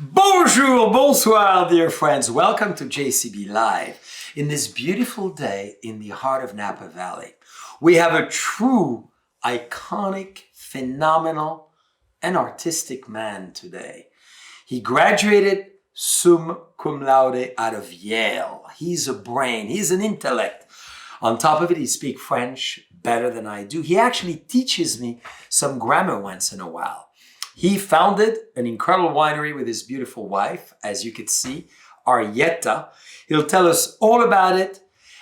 Bonjour, bonsoir, dear friends. Welcome to JCB Live. In this beautiful day in the heart of Napa Valley, we have a true, iconic, phenomenal, and artistic man today. He graduated summa cum laude out of Yale. He's a brain. He's an intellect. On top of it, he speaks French better than I do. He actually teaches me some grammar once in a while. He founded an incredible winery with his beautiful wife, as you could see, Arietta. He'll tell us all about it.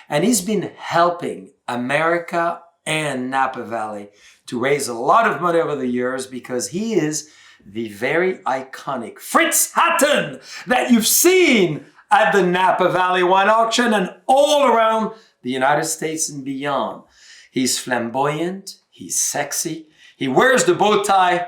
And he's been helping America and Napa Valley to raise a lot of money over the years because he is the very iconic Fritz Hatton that you've seen at the Napa Valley Wine Auction and all around the United States and beyond. He's flamboyant, he's sexy, he wears the bow tie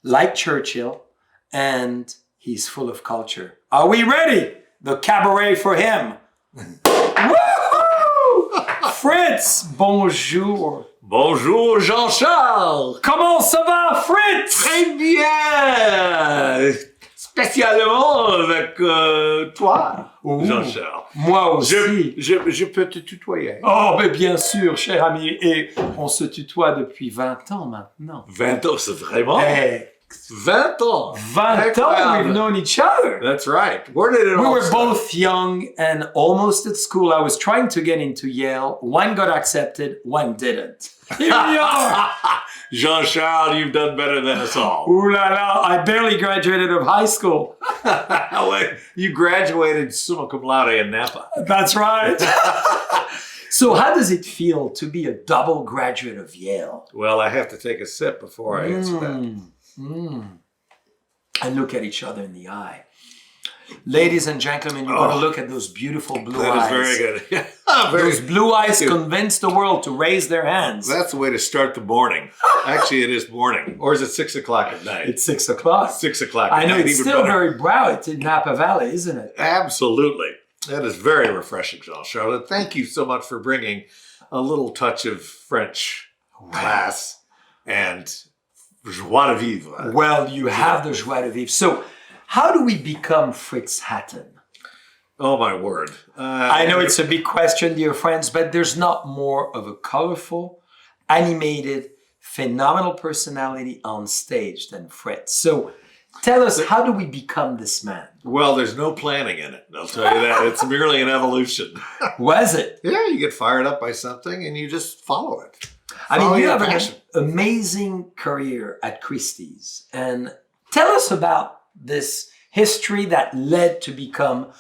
like Churchill, and he's full of culture. Are we ready? The cabaret for him. Woo-hoo! Fritz, bonjour. Bonjour Jean-Charles. Comment ça va, Fritz? Très bien. Spécialement avec toi, Jean-Charles. Moi aussi. Je peux te tutoyer. Oh, mais bien sûr, cher ami. Et on se tutoie depuis 20 ans maintenant. 20 ans, c'est vraiment? Hey, 20 ans. 20 ans we've known each other. That's right. Where did it all We were start? both young and almost at school. I was trying to get into Yale. One got accepted, one didn't. Here we are. Jean-Charles, you've done better than us all. Ooh la la, I barely graduated of high school. You graduated summa cum laude in Napa. That's right. So how does it feel to be a double graduate of Yale? Well, I have to take a sip before I answer that. And look at each other in the eye. Ladies and gentlemen, you're going to look at those beautiful blue eyes. That is very good. Those blue eyes convince the world to raise their hands. That's the way to start the morning. Actually, it is morning. Or is it 6 o'clock at night? It's 6 o'clock. 6 o'clock I at know, night. it's Even still better. very bright in Napa Valley, isn't it? Absolutely. That is very refreshing, Jean-Charles. Thank you so much for bringing a little touch of French class and joie de vivre. Well, you have the joie de vivre. So, how do we become Fritz Hatton? Oh, my word. I know it's a big question, dear friends, but there's not more of a colorful, animated, phenomenal personality on stage than Fritz. So, tell us, how do we become this man? Well, there's no planning in it. I'll tell you that. It's merely an evolution. Was it? Yeah, you get fired up by something and you just follow it. I mean, Follow you your have passion. an amazing career at Christie's. And tell us about this history that led to become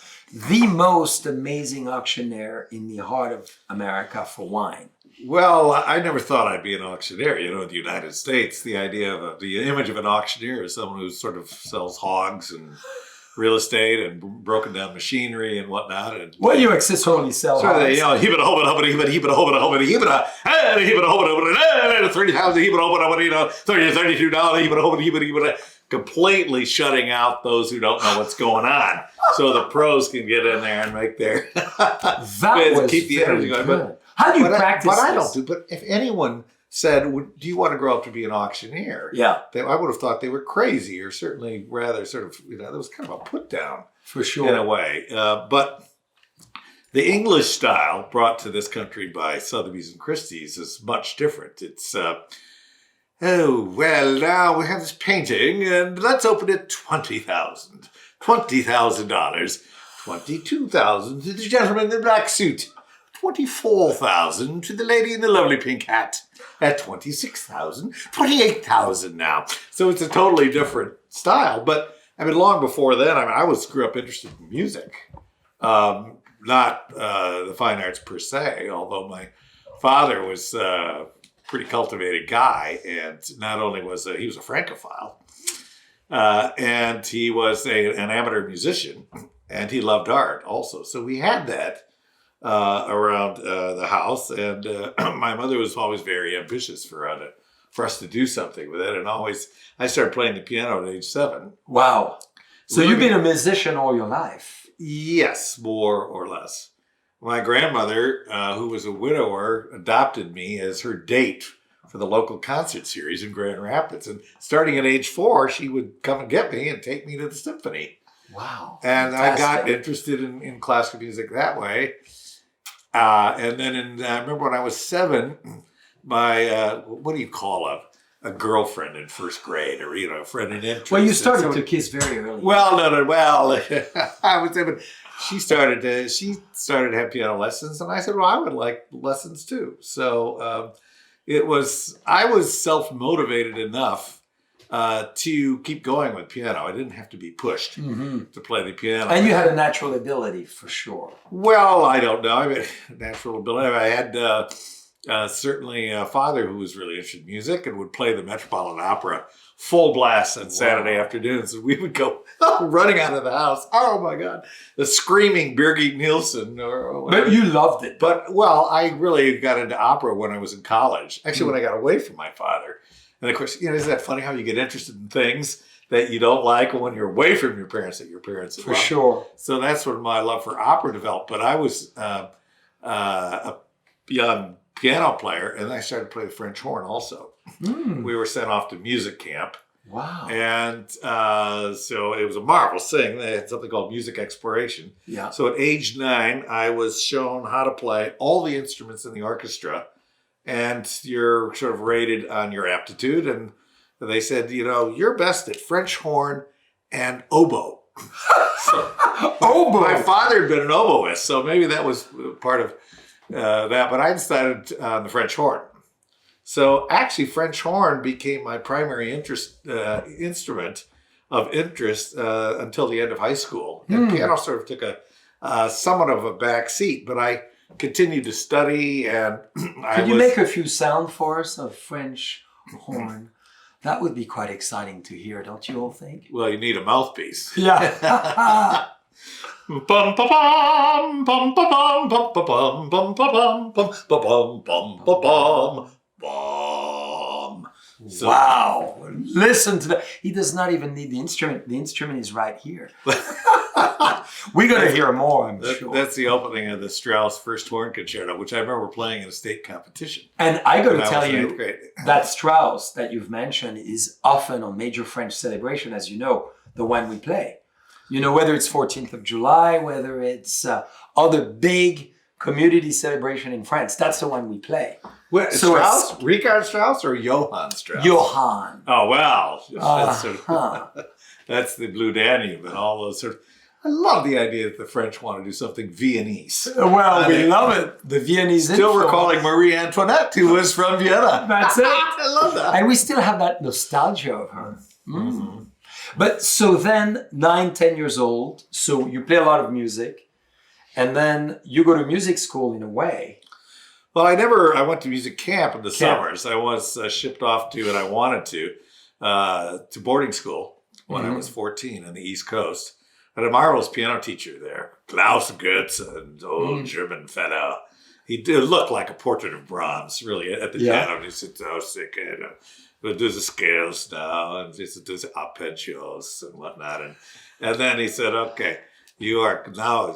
the most amazing auctioneer in the heart of America for wine. Well, I never thought I'd be an auctioneer. You know, in the United States, the idea of the image of an auctioneer is someone who sort of sells hogs and real estate and broken down machinery and whatnot. And Well, you accessorily sell so hogs. they, you know, heap it a whole bit, heap it a whole bit, heap it a 30,000, heap it a whole bit, you know, $32, heap it a whole bit, heap it, completely shutting out those who don't know what's going on, so the pros can get in there and make their That was keep the very energy going. good. How do you practice But I this? don't do. But if anyone said, "Do you want to grow up to be an auctioneer?" Yeah, I would have thought they were crazy, or certainly rather sort of, you know, there was kind of a put down for sure. in a way. But the English style brought to this country by Sotheby's and Christie's is much different. It's oh, well, now we have this painting, and let's open it $20,000. $20,000. $22,000 to the gentleman in the black suit. $24,000 to the lady in the lovely pink hat. At $26,000. $28,000 now. So it's a totally different style. But, I mean, long before then, I grew up interested in music. Not the fine arts per se, although my father was pretty cultivated guy, and not only was he was a Francophile, and he was an amateur musician, and he loved art also. So we had that around the house, and my mother was always very ambitious for us to do something with it, and I started playing the piano at age 7. Wow. So you've been a musician all your life. Yes, more or less. My grandmother, who was a widower, adopted me as her date for the local concert series in Grand Rapids. And starting at age 4, she would come and get me and take me to the symphony. Wow. And Fantastic. I got interested in classical music that way. And then I remember when I was 7, my, what do you call a girlfriend in first grade, or, a friend in interest. Well, you started to kiss very early. Well, well, I would say, but she started to have piano lessons, and I said, well, I would like lessons too. So I was self-motivated enough to keep going with piano. I didn't have to be pushed to play the piano. And you had a natural ability, for sure. Well, I don't know. I mean, natural ability. I had certainly a father who was really interested in music and would play the Metropolitan Opera full blast on Saturday afternoons. And we would go running out of the house. Oh, my God. The screaming Birgit Nielsen. But you loved it. But, well, I really got into opera when I was in college. Actually, when I got away from my father. And, of course, isn't that funny how you get interested in things that you don't like when you're away from your parents that your parents love? For sure. So that's when my love for opera developed. But I was a young piano player, and I started to play the French horn also. We were sent off to music camp. Wow. And so it was a marvelous thing. They had something called music exploration. Yeah. So at age 9, I was shown how to play all the instruments in the orchestra, and you're sort of rated on your aptitude. And they said, you're best at French horn and oboe. Oboe. My father had been an oboist, so maybe that was part of that. But I decided on the French horn. So actually, French horn became my primary instrument of interest until the end of high school. And piano sort of took a somewhat of a back seat, but I continued to study. And Could you make a few sound for us of French horn? That would be quite exciting to hear, don't you all think? Well, you need a mouthpiece. Yeah. Bum bum bum bum bum bum bum bum bum bum bum bum bum bum bum. So, wow. Listen to that. He does not even need the instrument. The instrument is right here. We're going to hear more, I'm sure. That's the opening of the Strauss First Horn Concerto, which I remember playing in a state competition. And I got to tell you, grade. that Strauss that you've mentioned is often on major French celebration, as you know, the one we play. Whether it's 14th of July, whether it's other big community celebration in France, that's the one we play. What, So Strauss? Richard Strauss or Johann Strauss? Johann. Oh, well. Uh-huh. That's the Blue Danube and all those sort of... I love the idea that the French want to do something Viennese. Well, we love it. The Viennese Still influence. recalling Marie Antoinette, who was from Vienna. That's it. I love that. And we still have that nostalgia of her. But so then, 9, 10 years old, so you play a lot of music, and then you go to music school in a way. Well, I went to music camp in the summers. I was shipped off to, and I wanted to boarding school when I was 14 on the East Coast. I had a marvelous piano teacher there, Klaus Goetze, an old German fellow. He did look like a portrait of Brahms, really, at the piano. And he said, we'll do the scales now, and he said, do the arpeggios and whatnot. And then he said, okay, you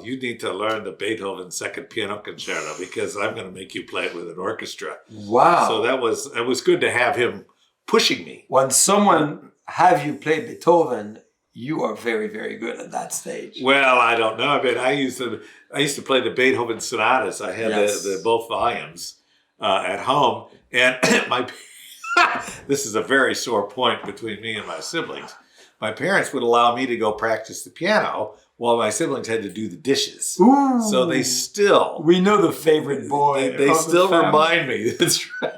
need to learn the Beethoven Second Piano Concerto because I'm going to make you play it with an orchestra. Wow. So it was good to have him pushing me. When someone have you play Beethoven, you are very, very good at that stage. Well, I don't know. I mean, I used to play the Beethoven sonatas. I had the both volumes at home, and this is a very sore point between me and my siblings. My parents would allow me to go practice the piano while my siblings had to do the dishes. Ooh. So they still... We know the favorite boy. They still remind me. That's right.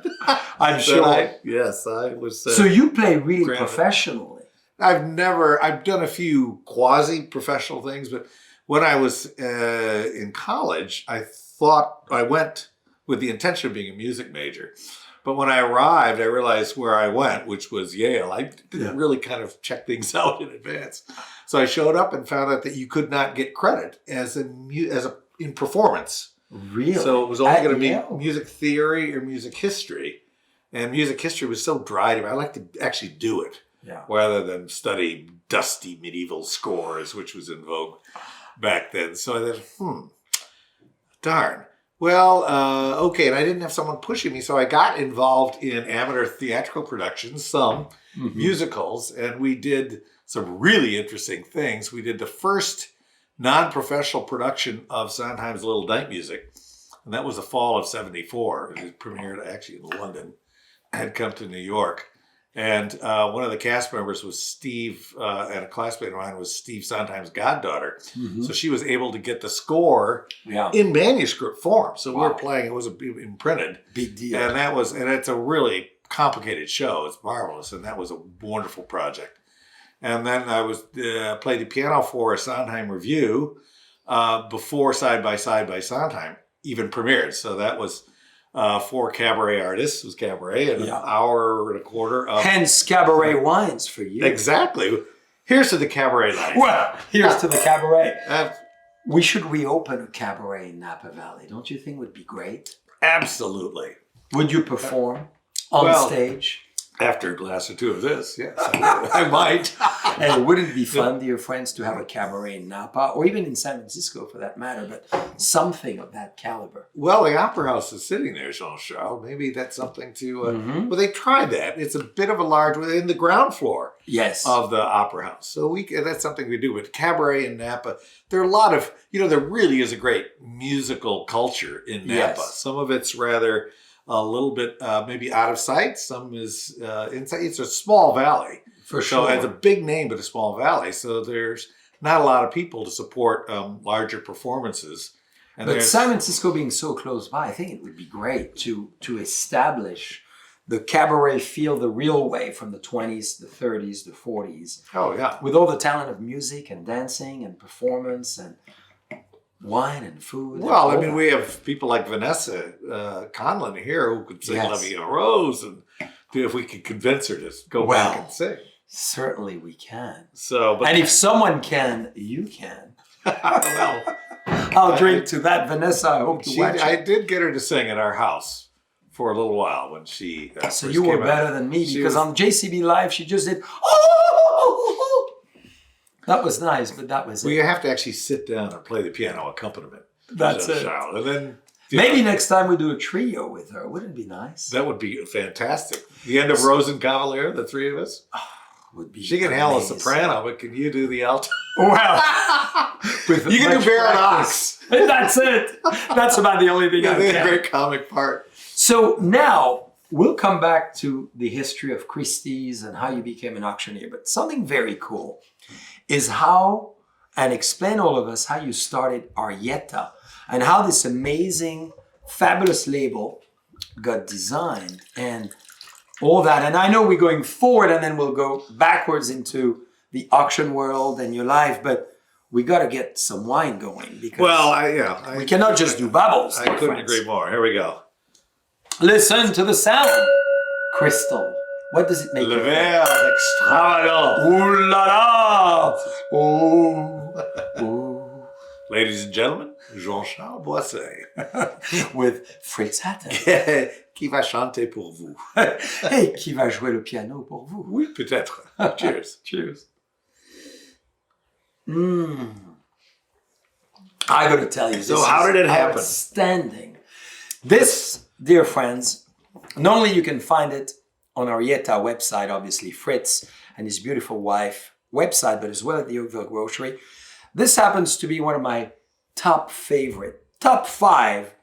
I'm sure. Yes, I was... so you play really professionally? I've done a few quasi-professional things, but when I was in college, I thought I went with the intention of being a music major. But when I arrived, I realized where I went, which was Yale. I didn't really kind of check things out in advance. So I showed up and found out that you could not get credit in performance. Really? So it was only going to be music theory or music history. And music history was so dry to me. I like to actually do it rather than study dusty medieval scores, which was in vogue back then. So I thought, darn. Well, okay, and I didn't have someone pushing me, so I got involved in amateur theatrical productions, some musicals, and we did some really interesting things. We did the first non-professional production of Sondheim's Little Night Music, and that was the fall of '74. It premiered actually in London. I had come to New York, and one of the cast members was Steve, and a classmate of mine was Steve Sondheim's goddaughter. So she was able to get the score in manuscript form. So we were playing; it was imprinted, Big deal. and it's a really complicated show. It's marvelous, and that was a wonderful project. And then I was played the piano for a Sondheim review before Side by Sondheim even premiered. So that was 4 cabaret artists. It was cabaret and an hour and a quarter of... Hence cabaret wines for you. Exactly. Here's to the cabaret life. Well, here's to the cabaret. We should reopen a cabaret in Napa Valley. Don't you think would be great? Absolutely. Would you perform on stage? After a glass or two of this, yes, I might. And wouldn't it be fun, dear friends, to have a cabaret in Napa, or even in San Francisco for that matter, but something of that caliber? Well, the Opera House is sitting there, Jean-Charles. Maybe that's something to... Well, they tried that. It's a bit of a large... in the ground floor of the Opera House. So that's something we do. But cabaret in Napa, there are a lot of... there really is a great musical culture in Napa. Some of it's rather... a little bit maybe out of sight. Some is inside. It's a small valley. For sure. So it's a big name, but a small valley. So there's not a lot of people to support larger performances. And but San Francisco being so close by, I think it would be great to establish the cabaret feel the real way from the 20s, the 30s, the 40s. Oh, yeah. With all the talent of music and dancing and performance and wine and food. Well, I mean, we have people like Vanessa Conlon here who could sing La Vie en Rose, and if we could convince her to go back and sing. Certainly we can. And if someone can, you can. Well, I'll drink to that, Vanessa. I hope you watch it. I did get her to sing at our house for a little while when she so you were better than me, because on JCB Live, she just did, oh! That was nice, but that was it. Well, you have to actually sit down and play the piano accompaniment. That's it. And then maybe next time we do a trio with her. Wouldn't it be nice? That would be fantastic. The end of Rosencavalier, the three of us. Would be she can handle a soprano, but can you do the alto? Well, you can do Baron Ox. That's it. That's about the only thing I can. That's a great comic part. So now we'll come back to the history of Christie's and how you became an auctioneer. But something very cool is how, and explain all of us how you started Arietta and how this amazing, fabulous label got designed and all that. And I know we're going forward and then we'll go backwards into the auction world and your life, but we got to get some wine going because we cannot just do bubbles. I couldn't agree more. Here we go. Listen to the sound. Crystal. What does it make? Le verre extravagant. Ooh la la. Ooh. Ladies and gentlemen, Jean-Charles Boisset. With Fritz Hatton. Qui va chanter pour vous. Hey, qui va jouer le piano pour vous. Oui, peut-être. Cheers. Cheers. I got to tell you. So how did it happen? Outstanding. This, dear friends, not only you can find it on Arietta website, obviously Fritz and his beautiful wife website, but as well at the Oakville Grocery. This happens to be one of my top 5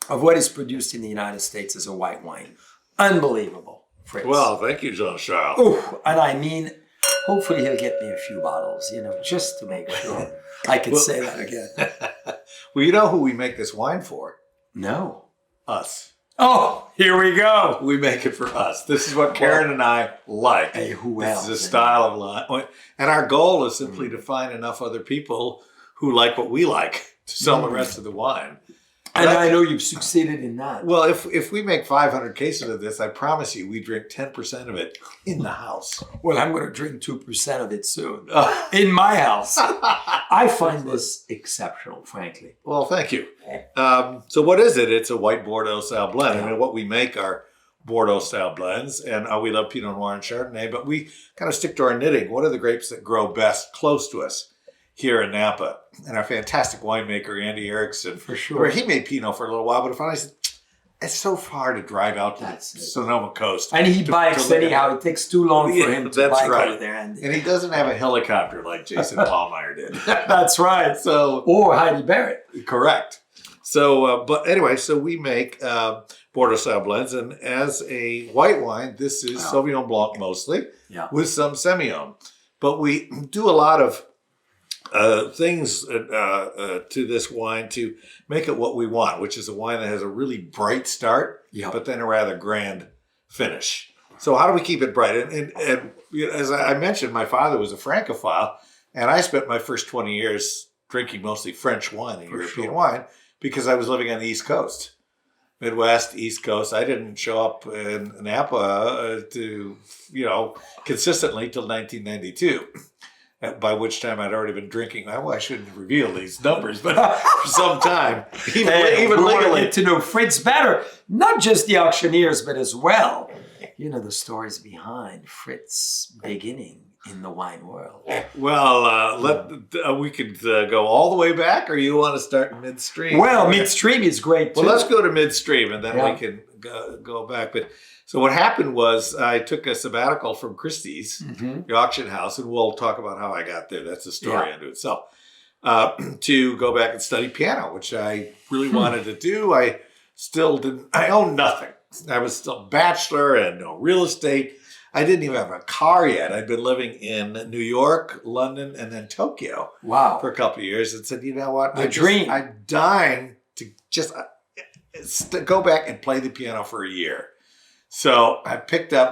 of what is produced in the United States as a white wine. Unbelievable, Fritz. Well, thank you, Jean-Charles. Oh, and I mean, hopefully he'll get me a few bottles, just to make sure I can say that again. Well, you know who we make this wine for? No. Us. Oh, here we go. We make it for us. This is what Karen and I like. Hey, who else? This is a style of wine. And our goal is simply to find enough other people who like what we like to sell the rest of the wine. And I know you've succeeded in that. Well, if we make 500 cases of this, I promise you we drink 10% of it in the house. Well, I'm going to drink 2% of it soon. In my house. I find this exceptional, frankly. Well, thank you. So what is it? It's a white Bordeaux style blend. I mean, what we make are Bordeaux style blends. And we love Pinot Noir and Chardonnay, but we kind of stick to our knitting. What are the grapes that grow best close to us here in Napa. And our fantastic winemaker, Andy Erickson. For sure. Where he made Pinot for a little while, but finally said, it's so far to drive out to the Sonoma coast. And he bikes anyhow. It takes too long for him to bike over there. And he doesn't have a helicopter like Jason Pallmeyer did. That's right. Or Heidi Barrett. Correct. So, but anyway, so we make Bordeaux style blends. And as a white wine, this is Sauvignon Blanc mostly, with some Semillon. But we do a lot of things to this wine to make it what we want, which is a wine that has a really bright start, but then a rather grand finish. So how do we keep it bright? And as I mentioned, my father was a Francophile, and I spent my first 20 years drinking mostly French wine and European wine because I was living on the East Coast. Midwest, East Coast. I didn't show up in Napa consistently till 1992. By which time I'd already been drinking. Well, I shouldn't reveal these numbers, but for some time, even legally. Get to know Fritz better, not just the auctioneers, but as well, the stories behind Fritz's beginning in the wine world. Well, we could go all the way back, or you want to start midstream? Well, midstream is great too. Well, let's go to midstream, and then we can go back. But so what happened was I took a sabbatical from Christie's, the auction house, and we'll talk about how I got there. That's a story unto itself. To go back and study piano, which I really wanted to do. I still didn't. I owned nothing. I was still a bachelor and no real estate. I didn't even have a car yet. I'd been living in New York, London, and then Tokyo for a couple of years, and said, you know what? I'm dying to just go back and play the piano for a year. So I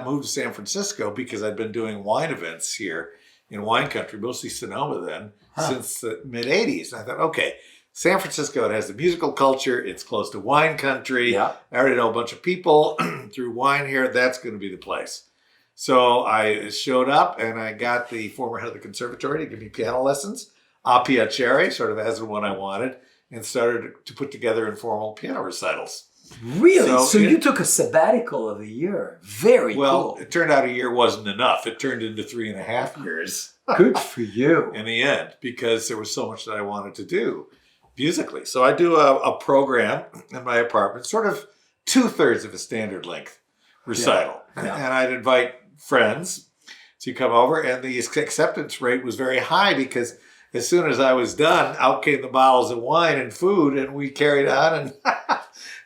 moved to San Francisco because I'd been doing wine events here in wine country, mostly Sonoma then, since the mid-'80s. And I thought, okay, San Francisco, it has the musical culture. It's close to wine country. I already know a bunch of people through wine here. That's going to be the place. So I showed up and I got the former head of the conservatory to give me piano lessons, a piacere, sort of as and when I wanted, and started to put together informal piano recitals. Really? So you took a sabbatical of a year. Very cool. Well, it turned out a year wasn't enough. It turned into 3.5 years. Good for you. In the end, because there was so much that I wanted to do musically. So I do a program in my apartment, sort of 2/3 of a standard length recital. And I'd invite friends to come over, and the acceptance rate was very high because as soon as I was done, out came the bottles of wine and food, and we carried on and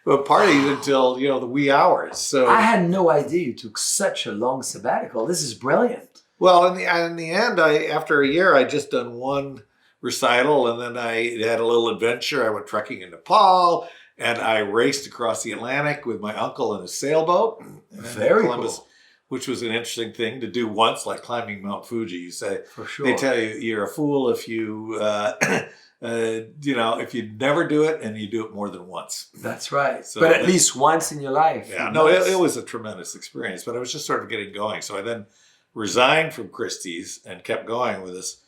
partied until the wee hours. So I had no idea you took such a long sabbatical. This is brilliant. Well, in the end, after a year, I just done one recital, and then I had a little adventure. I went trekking in Nepal, and I raced across the Atlantic with my uncle in a sailboat. Very Columbus, cool. Which was an interesting thing to do once, like climbing Mount Fuji. You say, for sure. They tell you you're a fool if you, if you never do it and you do it more than once. That's right. So but at least once in your life. Yeah, no, it was a tremendous experience, but I was just sort of getting going. So I then resigned from Christie's and kept going with this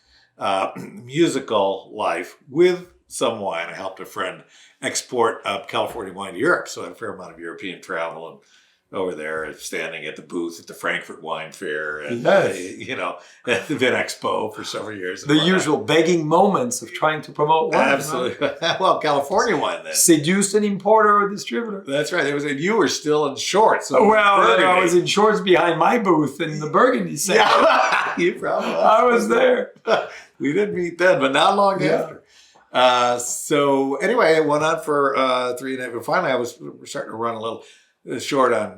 musical life with some wine. I helped a friend export California wine to Europe, so I had a fair amount of European travel and over there, standing at the booth at the Frankfurt Wine Fair and, at the Vin Expo for several years. The usual begging moments of trying to promote wine. Absolutely. Right? Well, California wine then. Seduced an importer or distributor. That's right. You were still in shorts. So I was in shorts behind my booth in the Burgundy section. Yeah, you probably I was there. We didn't meet then, but not long after. So anyway, it went on for 3.5. And finally, I was starting to run a little short on,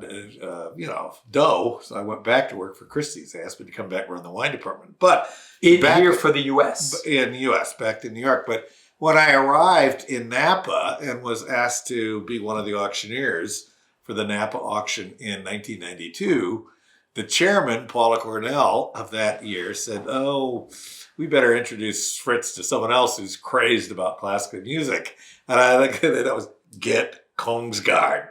dough. So I went back to work for Christie's. They asked me to come back and run the wine department. But here for the U.S. In the U.S., back to New York. But when I arrived in Napa and was asked to be one of the auctioneers for the Napa auction in 1992, the chairman, Paula Cornell, of that year said, we better introduce Fritz to someone else who's crazed about classical music. And I think that was Get Kongsgaard.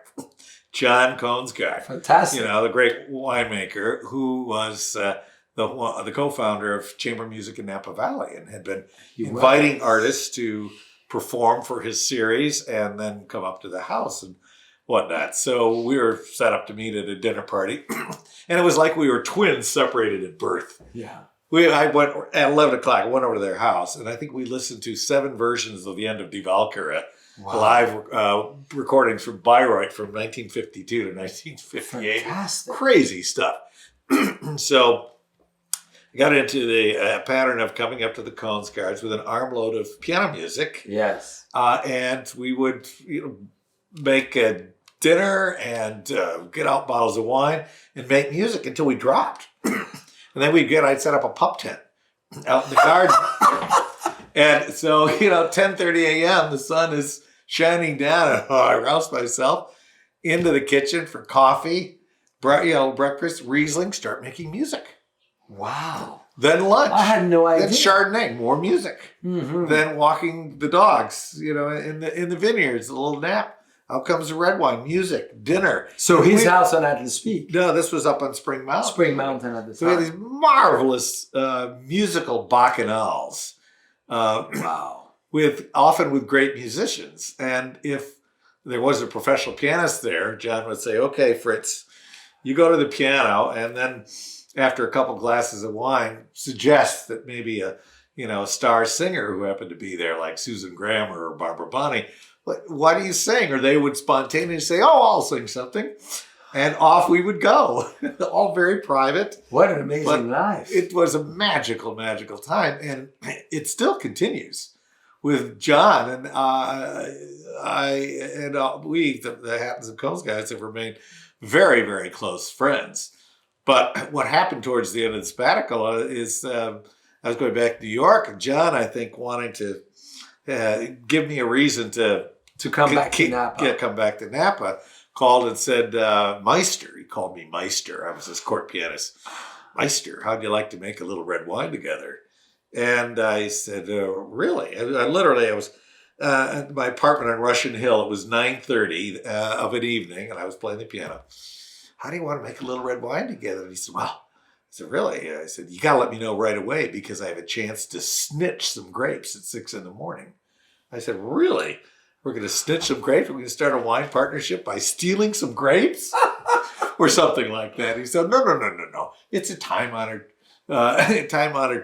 John Kongsgaard. Fantastic. The great winemaker who was the co-founder of Chamber Music in Napa Valley and had been inviting artists to perform for his series and then come up to the house and whatnot. So we were set up to meet at a dinner party. And it was like we were twins separated at birth. Yeah. I went at 11 o'clock. I went over to their house, and I think we listened to 7 versions of the end of Die Walküre, live recordings from Bayreuth from 1952 to 1958. Fantastic. Crazy stuff. So I got into the pattern of coming up to the Kongsgaards with an armload of piano music. Yes. And we would make a dinner and get out bottles of wine and make music until we dropped. And then I'd set up a pup tent out in the garden. And so, 10:30 a.m., the sun is shining down, and I roused myself into the kitchen for coffee, breakfast, Riesling, start making music. Wow. Then lunch. I had no idea. Then Chardonnay, more music. Mm-hmm. Then walking the dogs, in the vineyards, a little nap. Out comes the red wine, music, dinner. So his house on Atlas Peak. No, this was up on Spring Mountain. Spring Mountain at the So we time. had these marvelous musical bacchanals. Wow. Often with great musicians. And if there was a professional pianist there, John would say, okay, Fritz, you go to the piano, and then after a couple glasses of wine, suggest that maybe a star singer who happened to be there, like Susan Graham or Barbara Bonney, what do you sing? Or they would spontaneously say, oh, I'll sing something. And off we would go. All very private. What an amazing life. It was a magical, magical time. And it still continues with John. And we, the Hattons and Combs guys, have remained very, very close friends. But what happened towards the end of the sabbatical is I was going back to New York, and John, I think, wanting to give me a reason to come back to Napa. Yeah, come back to Napa, called and said, Meister. He called me Meister. I was his court pianist. Meister, how'd you like to make a little red wine together? And I said, really? I was at my apartment on Russian Hill. It was 9:30 of an evening, and I was playing the piano. How do you want to make a little red wine together? And he said, well, I said, really? I said, you got to let me know right away because I have a chance to snitch some grapes at 6 a.m. I said, really? We're going to snitch some grapes? We're going to start a wine partnership by stealing some grapes? Or something like that. He said, no. It's a time-honored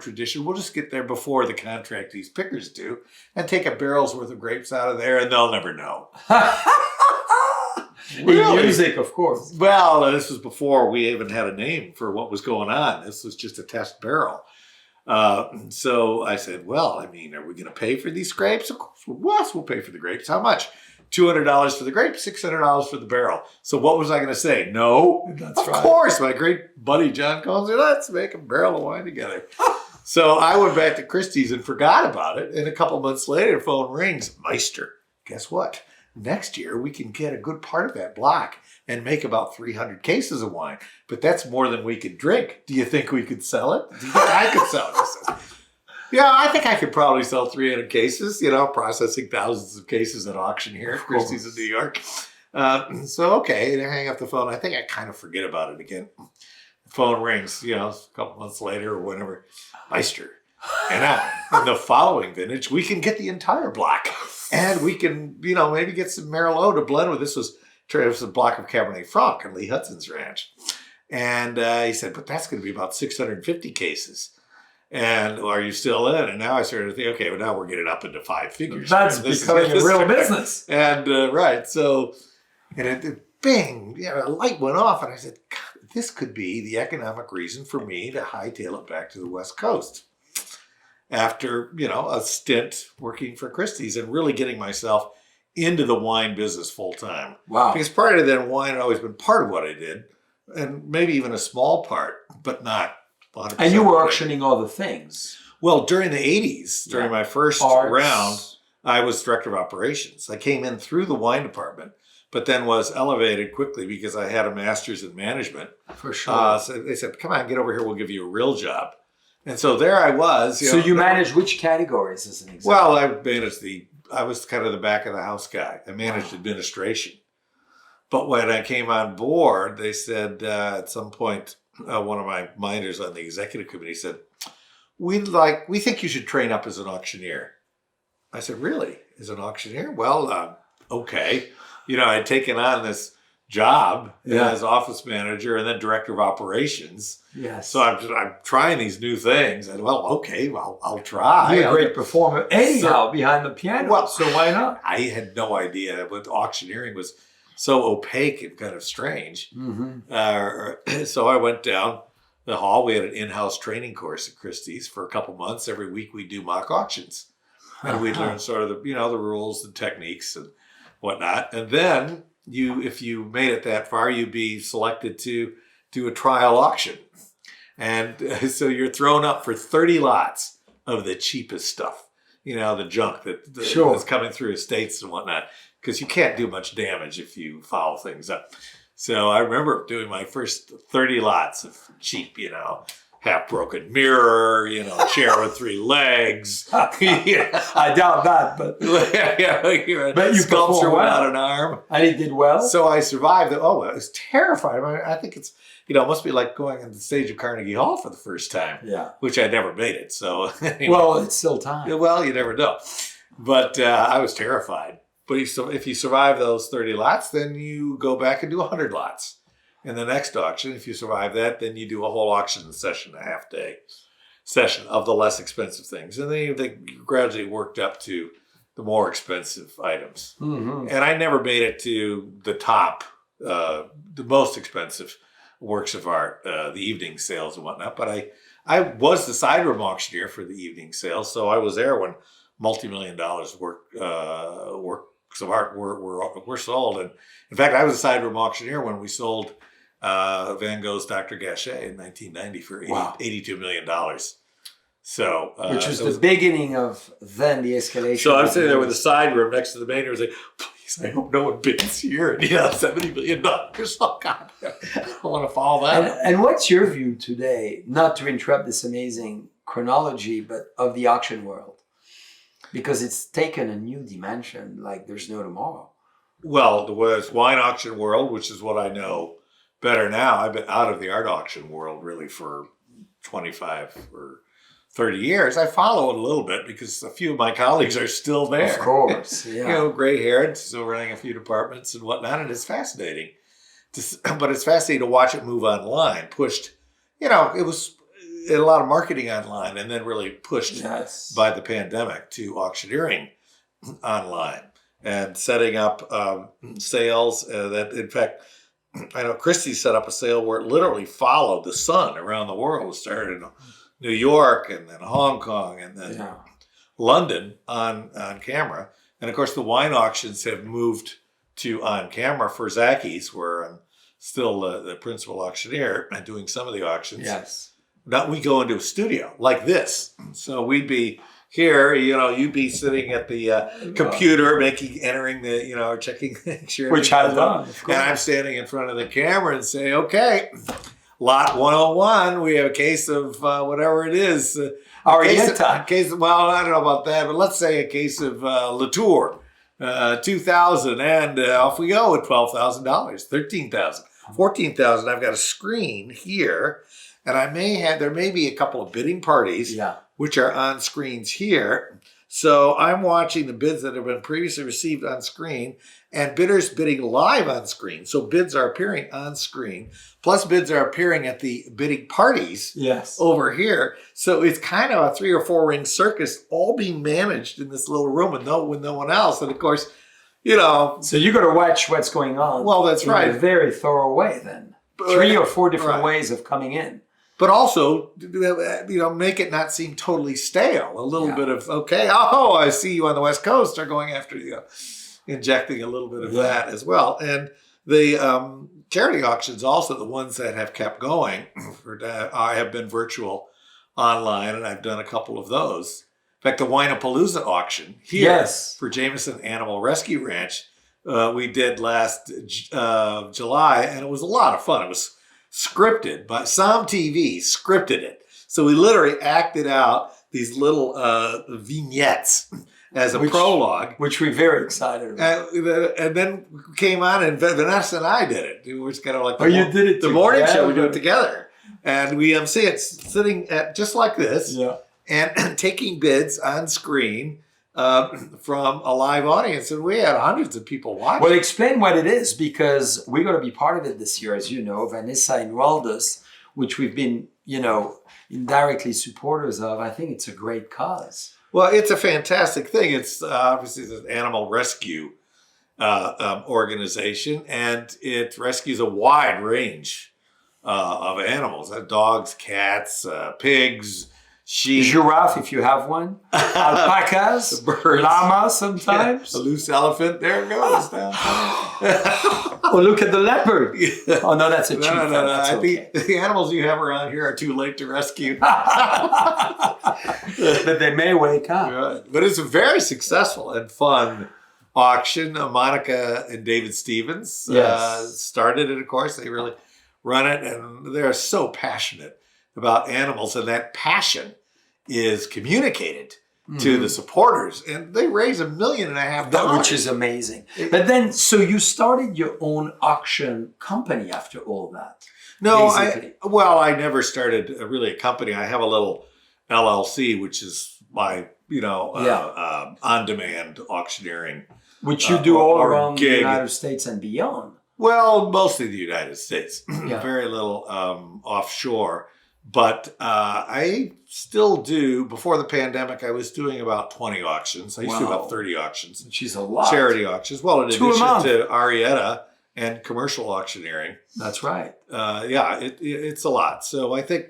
tradition. We'll just get there before the contractees pickers do and take a barrel's worth of grapes out of there, and they'll never know. Really? Music, of course. Well, this was before we even had a name for what was going on. This was just a test barrel. So I said, well, are we going to pay for these grapes? Of course, we'll pay for the grapes. How much? $200 for the grapes, $600 for the barrel. So what was I going to say? No. That's right. Of course, my great buddy John Combs said, let's make a barrel of wine together. So I went back to Christie's and forgot about it. And a couple months later, the phone rings. Meister, guess what? Next year, we can get a good part of that block and make about 300 cases of wine. But that's more than we could drink. Do you think we could sell it? Do you think I could sell it? Yeah, I think I could probably sell 300 cases, processing thousands of cases at auction here at Christie's in New York. So, okay, and I hang up the phone. I think I kind of forget about it again. The phone rings, a couple months later or whenever. Meister. And now, in the following vintage, we can get the entire block. And we can, maybe get some Merlot to blend with. This was a block of Cabernet Franc on Lee Hudson's ranch. And he said, but that's going to be about 650 cases. And are you still in? And now I started to think, okay, well, now we're getting up into 5 figures. That's becoming a real business. And right. So, and it bing, a light went off. And I said, God, this could be the economic reason for me to hightail it back to the West Coast. After, a stint working for Christie's and really getting myself into the wine business full time. Wow. Because prior to then, wine had always been part of what I did, and maybe even a small part, but not 100%. And you were auctioning all the things. Well, during the 80s, during my first round, I was director of operations. I came in through the wine department, but then was elevated quickly because I had a master's in management. For sure. So they said, come on, get over here, we'll give you a real job. And so there I was. So you managed which categories as an example? Well, I was kind of the back of the house guy. I managed administration. But when I came on board, they said at some point, one of my minders on the executive committee said, we think you should train up as an auctioneer. I said, really? As an auctioneer? Well, okay. I'd taken on this job Yeah. as office manager and then director of operations. Yes. So I'm trying these new things, and I'll try. You're a great performer anyhow behind the piano. Well, so why not? I had no idea what auctioneering was so opaque and kind of strange. So I went down the hall. We had an in-house training course at Christie's for a couple months. Every week we do mock auctions, and we'd learn sort of the rules and techniques and whatnot. And then if you made it that far, you'd be selected to do a trial auction. And so you're thrown up for 30 lots of the cheapest stuff, the junk that's coming through estates and whatnot, because you can't do much damage if you foul things up. So I remember doing my first 30 lots of cheap, half-broken mirror, chair with 3 legs. I doubt that, but you sculpture performed well. without an arm. And he did well. So I survived. I was terrified. I think it's, it must be like going on the stage of Carnegie Hall for the first time. Yeah. Which I never made it. So anyway. Well, it's still time. Well, you never know. But I was terrified. But if you survive those 30 lots, then you go back and do 100 lots. In the next auction, if you survive that, then you do a whole auction session, a half-day session of the less expensive things. And then they gradually worked up to the more expensive items. And I never made it to the top, the most expensive works of art, the evening sales and whatnot. But I was the side room auctioneer for the evening sales. So I was there when multi-million-dollar works of art were sold. And in fact, I was a side room auctioneer when we sold Van Gogh's Dr. Gachet in 1990 for $82 million. So, which was the beginning of then the escalation. So I'm sitting there with the side room next to the main room, saying, "Please, I hope no one bids here." And $70 million. Oh God, I don't want to follow that. And what's your view today? Not to interrupt this amazing chronology, but of the auction world, because it's taken a new dimension like there's no tomorrow. Well, there was wine auction world, which is what I know better now. I've been out of the art auction world really for 25 or 30 years. I follow it a little bit because a few of my colleagues are still there. Of course, yeah. Gray-haired, still running a few departments and whatnot, and it's fascinating. But it's fascinating to watch it move online. Pushed, it was a lot of marketing online, and then really pushed by the pandemic to auctioneering online and setting up sales that, in fact, I know Christie set up a sale where it literally followed the sun around the world. It started in New York and then Hong Kong and then London on camera. And of course, the wine auctions have moved to on camera for Zacky's, where I'm still the principal auctioneer and doing some of the auctions. Yes. Now we go into a studio like this. So we'd be here, you'd be sitting at the computer, entering the, checking, sure. Which I've done. And I'm standing in front of the camera and say, okay, lot 101, we have a case of whatever it is. Arietta. Well, I don't know about that, but let's say a case of Latour, 2000, and off we go with $12,000, $13,000, $14,000. I've got a screen here, and there may be a couple of bidding parties, which are on screens here. So I'm watching the bids that have been previously received on screen and bidders bidding live on screen. So bids are appearing on screen, plus bids are appearing at the bidding parties over here. So it's kind of a 3 or 4 ring circus all being managed in this little room with no one else. And of course, So you got to watch what's going on. Well, that's right. In a very thorough way then. 3 or 4 different ways of coming in. But also, make it not seem totally stale. A little bit of, okay, I see you on the West Coast are going after injecting a little bit of that as well. And the charity auctions also, the ones that have kept going, I have been virtual online, and I've done a couple of those. In fact, the Wineapalooza auction here for Jameson Animal Rescue Ranch, we did last July, and it was a lot of fun. It was scripted, but Som TV scripted it. So we literally acted out these little vignettes as a prologue. Which we're very excited about. And then came on, and Vanessa and I did it. It was kind of like you did it the morning show. We do it together. And we see it sitting at just like this and taking bids on screen from a live audience, and we had hundreds of people watching. Well, explain what it is, because we're going to be part of it this year, as you know. Vanessa enrolled us, which we've been, indirectly supporters of. I think it's a great cause. Well, it's a fantastic thing. It's obviously an animal rescue organization, and it rescues a wide range of animals: dogs, cats, pigs, sheep, Giraffe, if you have one, alpacas, birds, llama sometimes, a loose elephant. There it goes. Oh, look at the leopard. Oh no, that's a cheetah. No. That's I okay. think the animals you have around here are too late to rescue. But they may wake up. Right. But it's a very successful and fun auction. Monica and David Stevens started it, of course. They really run it, and they're so passionate about animals, and that passion is communicated to the supporters, and they raise $1.5 million, Which is amazing. But then, so you started your own auction company after all that? No, basically. I never started really a company. I have a little LLC, which is my, on-demand auctioneering. Which you do all around the gig. United States and beyond. Well, mostly the United States. Yeah. Very little offshore. But I still do. Before the pandemic, I was doing about 20 auctions. I used to do about 30 auctions. Which is a lot. Charity auctions. Well, in Two a addition month. to Arietta and commercial auctioneering. That's right. It's a lot. So I think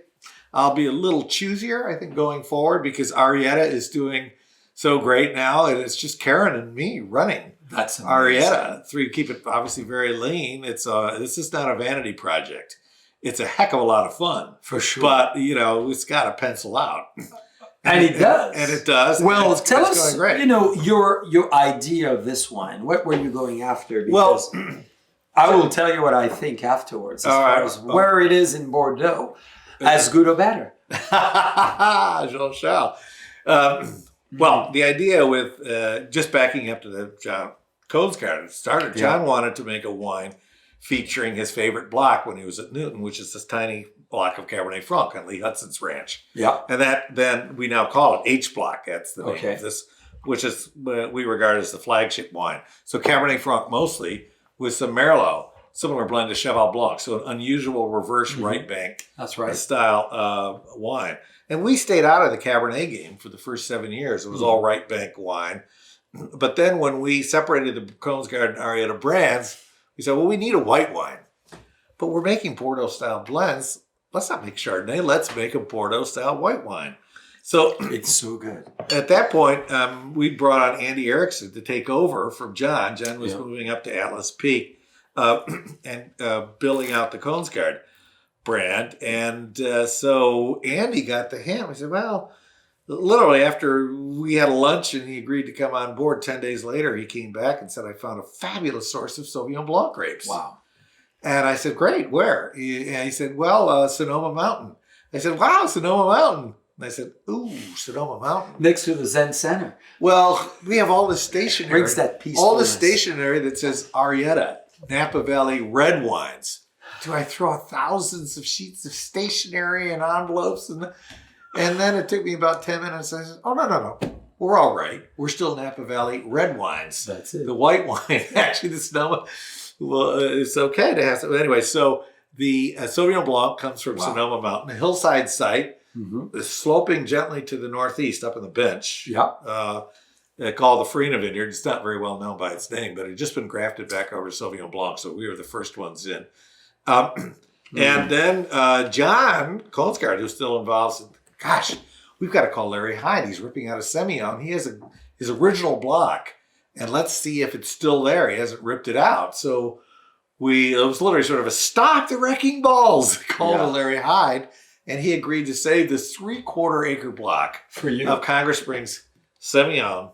I'll be a little choosier, I think, going forward, because Arietta is doing so great now. And it's just Karen and me running That's amazing. Arietta. Keep it obviously very lean. This is not a vanity project. It's a heck of a lot of fun. For sure. But, it's got to pencil out. And it does. And it does. Well, tell it's us, going great. your idea of this wine. What were you going after? Because I will tell you what I think afterwards, as far as where it is in Bordeaux, as good or better. Jean Charles. Well, the idea with just backing up to the John Codes Garden started. John wanted to make a wine featuring his favorite block when he was at Newton, which is this tiny block of Cabernet Franc on Lee Hudson's ranch. Yeah. And then we now call it H block. That's the name of this, which is we regard as the flagship wine. So Cabernet Franc mostly with some Merlot, similar blend to Cheval Blanc. So an unusual reverse right bank style wine. And we stayed out of the Cabernet game for the first 7 years. It was all right bank wine. But then when we separated the Cones Garden Arietta brands, we said, well, we need a white wine. But we're making Bordeaux-style blends. Let's not make Chardonnay. Let's make a Bordeaux-style white wine. So it's so good. At that point, we brought on Andy Erickson to take over from John. John was moving up to Atlas Peak and building out the Cones Garden brand. And so Andy got the hint. We said, well, literally after we had a lunch and he agreed to come on board, 10 days later, he came back and said, I found a fabulous source of Sauvignon Blanc grapes. Wow. And I said, great, where? And he said, well, Sonoma Mountain. I said, wow, Sonoma Mountain. And I said, ooh, Sonoma Mountain. Next to the Zen Center. Well, we have all this stationery. Brings that peacefulness. All the stationery that says Arietta, Napa Valley red wines. Do I throw out thousands of sheets of stationery and envelopes? And then it took me about 10 minutes. I said, oh, no. We're all right. We're still Napa Valley red wines. That's it. The white wine, actually, the Sonoma, well, it's okay to have some. Anyway, so the Sauvignon Blanc comes from Sonoma Mountain, a hillside site, sloping gently to the northeast up in the bench. Yeah. Called the Farina Vineyard. It's not very well known by its name, but it had just been grafted back over to Sauvignon Blanc, so we were the first ones in. And then John Kolsgaard, who's still involved, said, gosh, we've got to call Larry Hyde. He's ripping out a Semillon. He has his original block, and let's see if it's still there. He hasn't ripped it out. So it was literally sort of a stop the wrecking balls call to Larry Hyde, and he agreed to save this 3/4 acre block for you of Congress Springs Semillon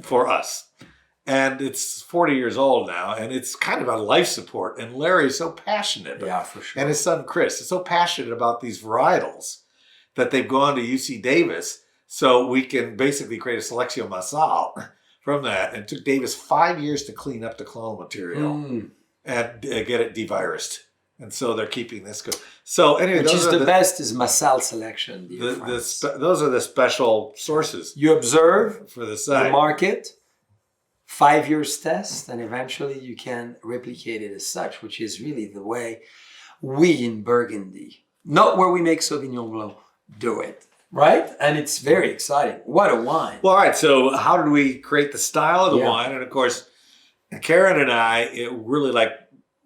for us. And it's 40 years old now, and it's kind of on life support. And Larry's so passionate. Yeah, for sure. And his son, Chris, is so passionate about these varietals that they've gone to UC Davis so we can basically create a Selección Massal from that. And it took Davis 5 years to clone up the clonal material and get it devirused. And so they're keeping this going. So anyway, Which those is are the best is Massal selection, dear friends. those are the special sources You observe for the the site. market, 5 years test, and eventually you can replicate it as such, which is really the way we in Burgundy, not where we make Sauvignon Blanc, do it. Right? And it's very exciting. What a wine. Well, all right. So how did we create the style of the Yeah. wine? And of course, Karen and I really like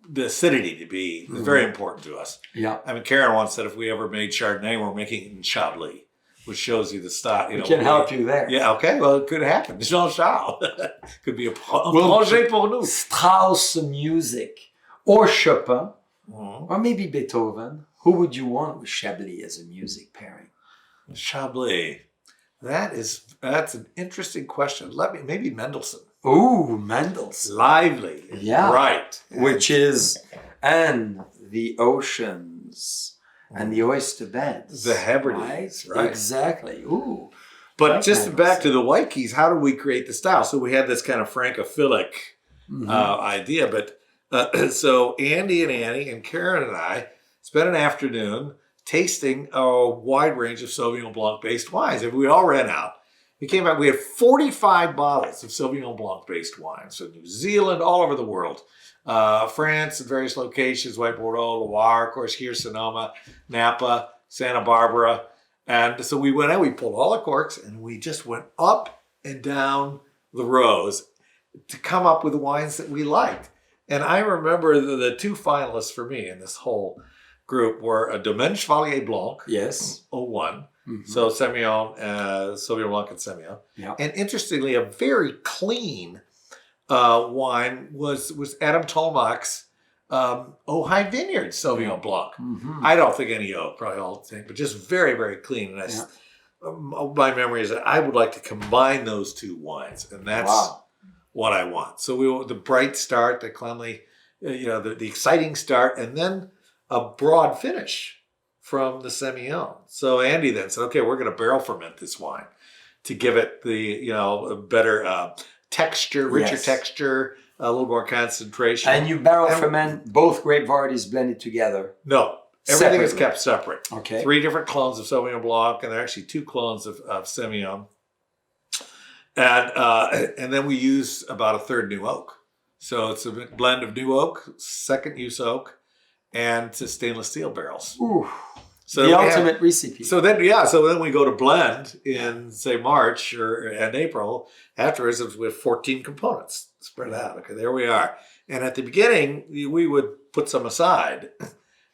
the acidity to be very important to us. Yeah. I mean, Karen once said if we ever made Chardonnay, we're making it in Chablis, which shows you the style. We can help you there. Yeah, okay. Well, it could happen. Jean-Charles. Could be a projet pour nous. Strauss music or Chopin Mhm. or maybe Beethoven. Who would you want with Chablis as a music pairing? Chablis. That's an interesting question. Maybe Mendelssohn. Ooh, Mendelssohn. Lively. Yeah. Right. Which is, and the oceans and the oyster beds. The Hebrides, right. Exactly. Ooh. But Like just Mendelssohn. back to the White Keys, how did we create the style? So we had this kind of Francophilic idea. But so Andy and Annie and Karen and I spent an afternoon tasting a wide range of Sauvignon Blanc based wines. And we all ran out. We came back, we had 45 bottles of Sauvignon Blanc based wines. So New Zealand, all over the world. France in various locations, White Bordeaux, Loire, of course, here, Sonoma, Napa, Santa Barbara. And so we went out, we pulled all the corks, and we just went up and down the rows to come up with wines that we liked. And I remember the two finalists for me in this whole group were a Domaine Chevalier Blanc, Yes. 01. So Semillon, Sauvignon Blanc and Semillon. Yeah. And interestingly, a very clean wine was Adam Tolmach's Ojai Vineyard Sauvignon Blanc. I don't think any oak, probably all the same, but just very, very clean. And my memory is that I would like to combine those two wines, and that's what I want. So the bright start, the cleanly, the exciting start, and then a broad finish from the Semillon. So Andy then said, okay, we're going to barrel ferment this wine to give it the, a better texture, richer texture, a little more concentration. And you barrel ferment both grape varieties blended together? No, everything is kept separate. Okay. 3 different clones of Sauvignon Blanc, and there are actually 2 clones of Semillon. And then we use about a third new oak. So it's a blend of new oak, second use oak, and stainless steel barrels. Ooh. So the ultimate recipe. So then we go to blend in, say, March and April afterwards with 14 components spread out. Okay, there we are. And at the beginning, we would put some aside.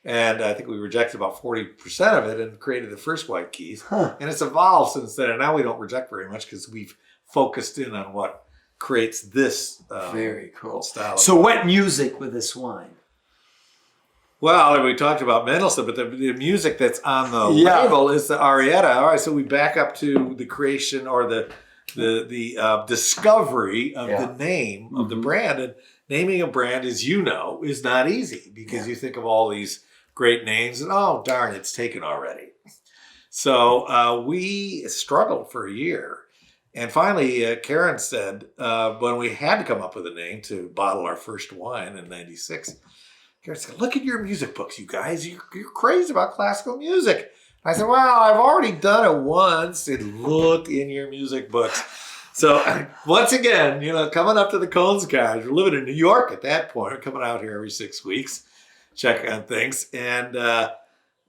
And I think we rejected about 40% of it and created the first White Keys. And it's evolved since then. And now we don't reject very much because we've focused in on what creates this very cool style. So what music with this wine? Well, we talked about Mendelssohn, but the music that's on the label is the Arietta. All right, so we back up to the creation or the discovery of the name of the brand. And naming a brand, as you know, is not easy because you think of all these great names and, oh, darn, it's taken already. So we struggled for a year. And finally, Karen said, when we had to come up with a name to bottle our first wine in 96, Karen said, look at your music books, you guys. You're crazy about classical music. I said, well, I've already done it once. And look in your music books. So once again, coming up to the Cones guys, we're living in New York at that point. We're coming out here every 6 weeks, check on things. And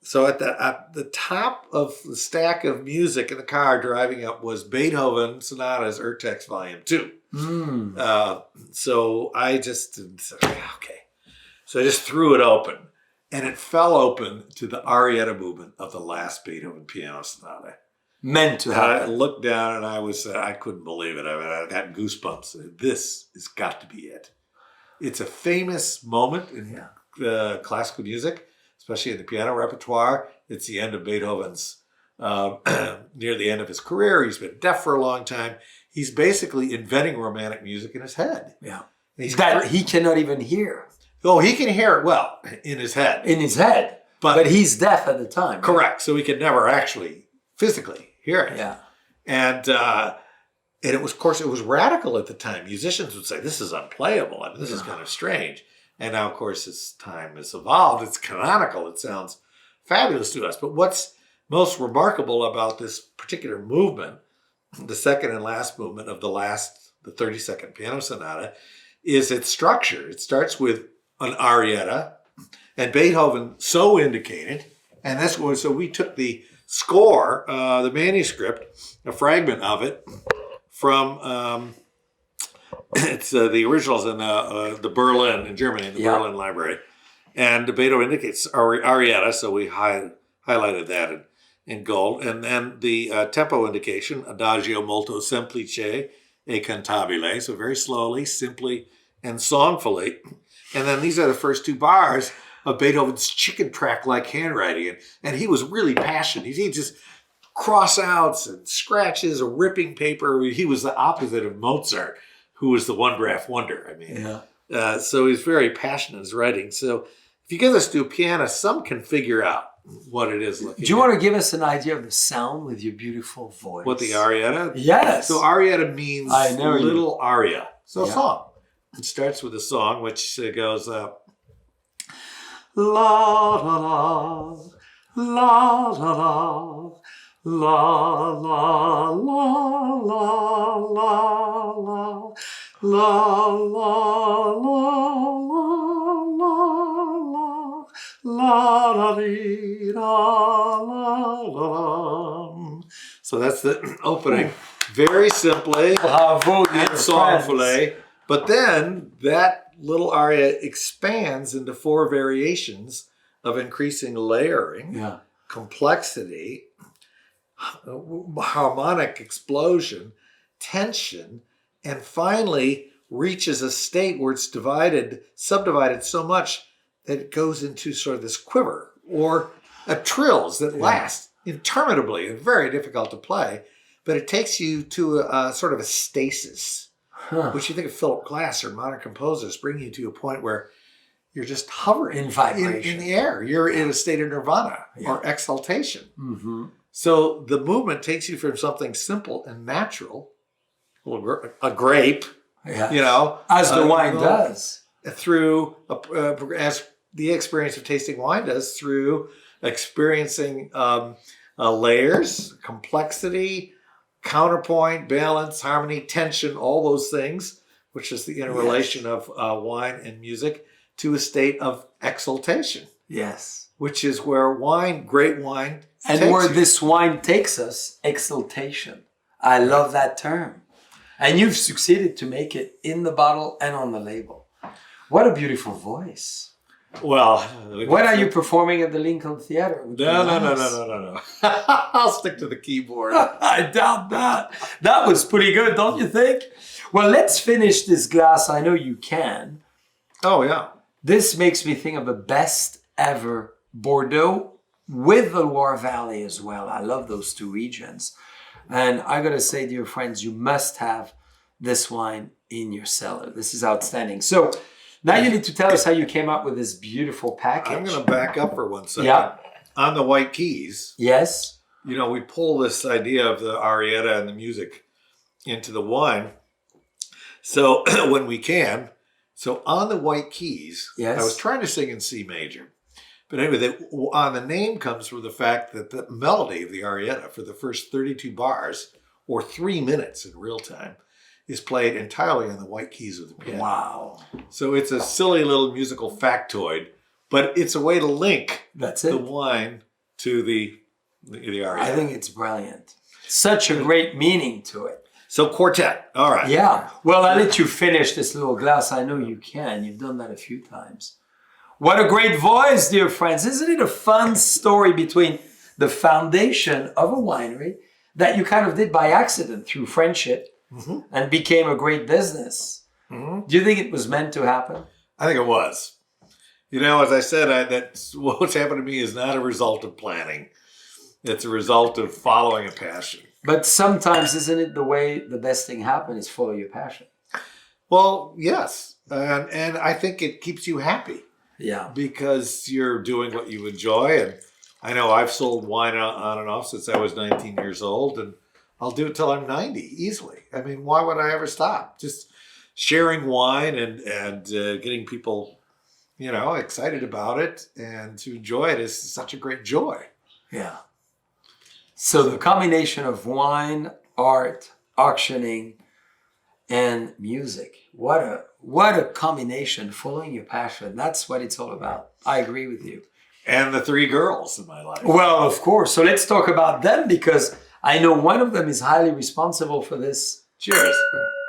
so at the top of the stack of music in the car driving up was Beethoven Sonatas Urtext Volume 2. So I just said, okay. So I just threw it open, and it fell open to the Arietta movement of the last Beethoven Piano Sonata. Meant to happen. I looked down, and I couldn't believe it. I got goosebumps. This has got to be it. It's a famous moment in classical music, especially in the piano repertoire. It's the end of Beethoven's, near the end of his career. He's been deaf for a long time. He's basically inventing romantic music in his head. Yeah. That he cannot even hear. Oh, he can hear it well in his head. In his head. But he's deaf at the time. Correct. Right? So he could never actually physically hear it. Yeah. And it was, of course, it was radical at the time. Musicians would say, this is unplayable. I mean, this is kind of strange. And now, of course, as time has evolved, it's canonical. It sounds fabulous to us. But what's most remarkable about this particular movement, the second and last movement of the 32nd piano sonata, is its structure. It starts with an Arietta, and Beethoven so indicated. And this was, so we took the score, the manuscript, a fragment of it from, it's the originals in the Berlin, in Germany, in the Berlin Library. And Beethoven indicates Arietta, so we highlighted that in gold. And then the tempo indication, Adagio molto semplice e cantabile, so very slowly, simply, and songfully. And then these are the first two bars of Beethoven's chicken track-like handwriting. And he was really passionate. He just cross-outs and scratches or ripping paper. He was the opposite of Mozart, who was the one-breath wonder. I mean, so he's very passionate in his writing. So if you give this to a pianist, some can figure out what it is looking. Do you want to give us an idea of the sound with your beautiful voice? What, the Arietta? Yes. So Arietta means little aria. So song. It starts with a song which goes la la la la la la la la la la la la la la. So that's the opening. Very simply and songfully. But then that little aria expands into four variations of increasing layering, complexity, harmonic explosion, tension, and finally reaches a state where it's subdivided so much that it goes into sort of this quiver or trills that last interminably and very difficult to play, but it takes you to a sort of a stasis. Which you think of Philip Glass or modern composers bring you to a point where you're just hovering in vibration in the air. You're in a state of nirvana or exaltation. So the movement takes you from something simple and natural, a grape, as the wine does, through as the experience of tasting wine does, through experiencing layers, complexity, counterpoint, balance, harmony, tension, all those things, which is the interrelation of wine and music, to a state of exaltation. Yes. Which is where great wine and where this wine takes us, exaltation. I love that term. And you've succeeded to make it in the bottle and on the label. What a beautiful voice. Well, when are you performing at the Lincoln Theater? No. I'll stick to the keyboard. I doubt that. That was pretty good, don't you think? Well, let's finish this glass. I know you can. Oh, yeah. This makes me think of the best ever Bordeaux with the Loire Valley as well. I love those two regions. And I got to say, dear friends, you must have this wine in your cellar. This is outstanding. So now you need to tell us how you came up with this beautiful package. I'm going to back up for 1 second. Yeah. On the White Keys, we pull this idea of the Arietta and the music into the wine. So when we can. So on the White Keys, I was trying to sing in C major. But anyway, the name comes from the fact that the melody of the Arietta for the first 32 bars, or 3 minutes in real time, is played entirely on the White Keys of the piano. Wow. So it's a silly little musical factoid, but it's a way to link the wine to the Arietta. I think it's brilliant. Such a great meaning to it. So quartet. All right. Yeah. Well, I'll let you finish this little glass. I know you can. You've done that a few times. What a great voice, dear friends. Isn't it a fun story between the foundation of a winery that you kind of did by accident through friendship and became a great business? Do you think it was meant to happen? I think it was. As I said, that's what's happened to me is not a result of planning. It's a result of following a passion. But sometimes, isn't it the way the best thing happens is follow your passion? Well, yes. And I think it keeps you happy. Yeah. Because you're doing what you enjoy. And I know I've sold wine on and off since I was 19 years old. And I'll do it till I'm 90 easily. I mean, why would I ever stop? Just sharing wine and getting people excited about it, and to enjoy it is such a great joy. Yeah. So the combination of wine, art, auctioning, and music. What a combination, following your passion. That's what it's all about. I agree with you. And the 3 girls in my life. Well, of course. So let's talk about them, because I know one of them is highly responsible for this. Cheers.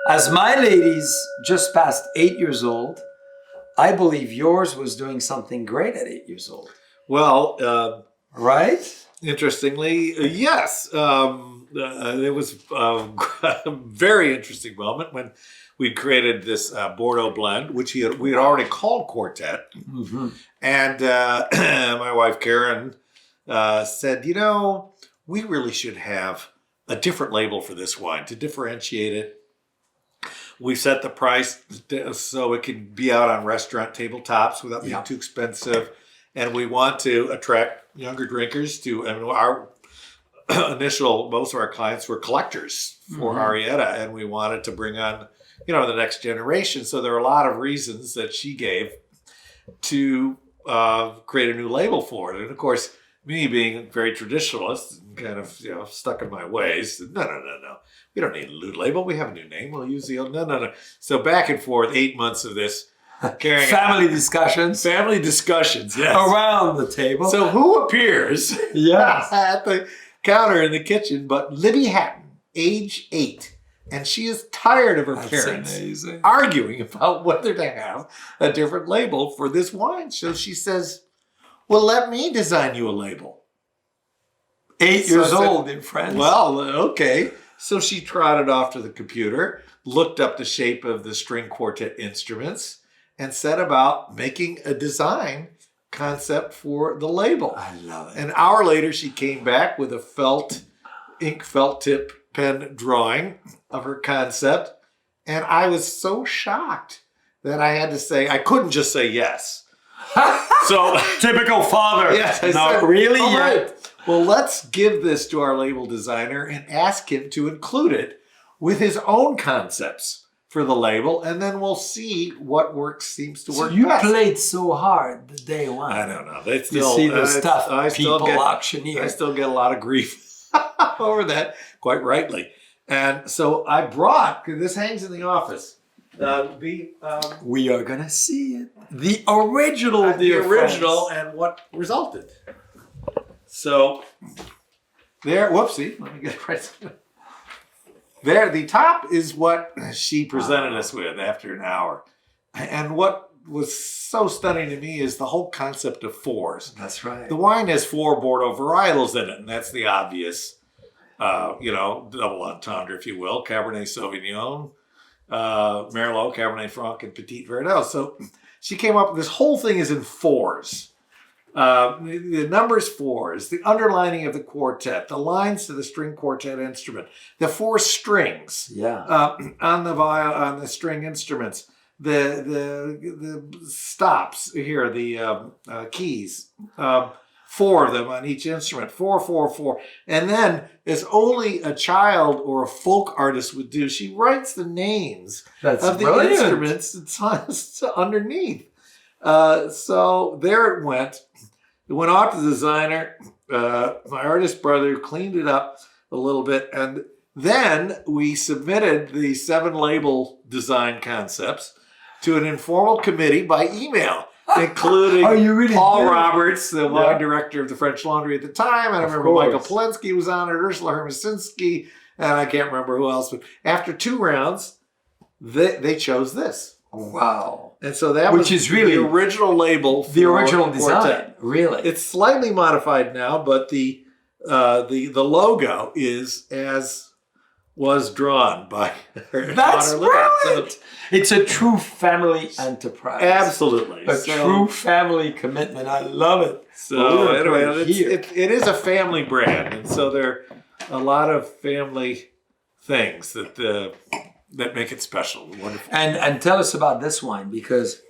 As my lady's just past 8 years old, I believe yours was doing something great at 8 years old. Well, right? Interestingly, yes. It was a very interesting moment when we created this Bordeaux blend, which we had already called Quartet. Mm-hmm. And my wife, Karen, said, we really should have a different label for this wine to differentiate it. We set the price so it can be out on restaurant tabletops without being too expensive. And we want to attract younger drinkers most of our clients were collectors for Arietta, and we wanted to bring on, the next generation. So there are a lot of reasons that she gave to create a new label for it. And of course, me being very traditionalist and kind of, stuck in my ways, no. We don't need a new label. We have a new name. We'll use the old, no. So back and forth, 8 months of this. Family discussions, yes. Around the table. So who appears at the counter in the kitchen but Libby Hatton, age 8. And she is tired of her parents arguing about whether to have a different label for this wine. So she says, well, let me design you a label. 8 years old, dear friends. Well, okay. So she trotted off to the computer, looked up the shape of the string quartet instruments, and set about making a design concept for the label. I love it. An hour later, she came back with a ink felt tip pen drawing of her concept. And I was so shocked that I couldn't just say yes. So typical father. Yes, I Not said, really all yet. right, well, let's give this to our label designer and ask him to include it with his own concepts for the label, and then we'll see what seems to work you best. played so hard the day one. I don't know. You see those tough auctioneer. I still get a lot of grief over that, quite rightly. And so I brought, because this hangs in the office, we are going to see it. The original, dear friends. And what resulted. So there, whoopsie, let me get it right. There, the top is what she presented us with after an hour. And what was so stunning to me is the whole concept of 4s. That's right. The wine has 4 Bordeaux varietals in it, and that's the obvious, double entendre, if you will. Cabernet Sauvignon, Merlot, Cabernet Franc, and Petit Verdot. So she came up with this whole thing is in 4s. The numbers 4s, the underlining of the quartet, the lines to the string quartet instrument, the 4 strings on the string instruments, the stops here, the keys, 4 of them on each instrument, 4, 4, 4. And then, as only a child or a folk artist would do, she writes the names of the instruments underneath. So there it went. It went off to the designer. My artist brother cleaned it up a little bit. And then we submitted the 7 label design concepts to an informal committee by email, including Paul Roberts, the wine director of the French Laundry at the time. And I remember Michael Polensky was on it, Ursula Hermaszynski, and I can't remember who else. But after 2 rounds, they chose this. Wow. And so that was really the original label for the original design. Quartet. Really? It's slightly modified now, but the logo is as was drawn by her That's daughter. Right. So it's a true family enterprise. Absolutely. A true family commitment. I love it. So anyway, it is a family brand. And so there are a lot of family things that make it special. Wonderful. And tell us about this wine, because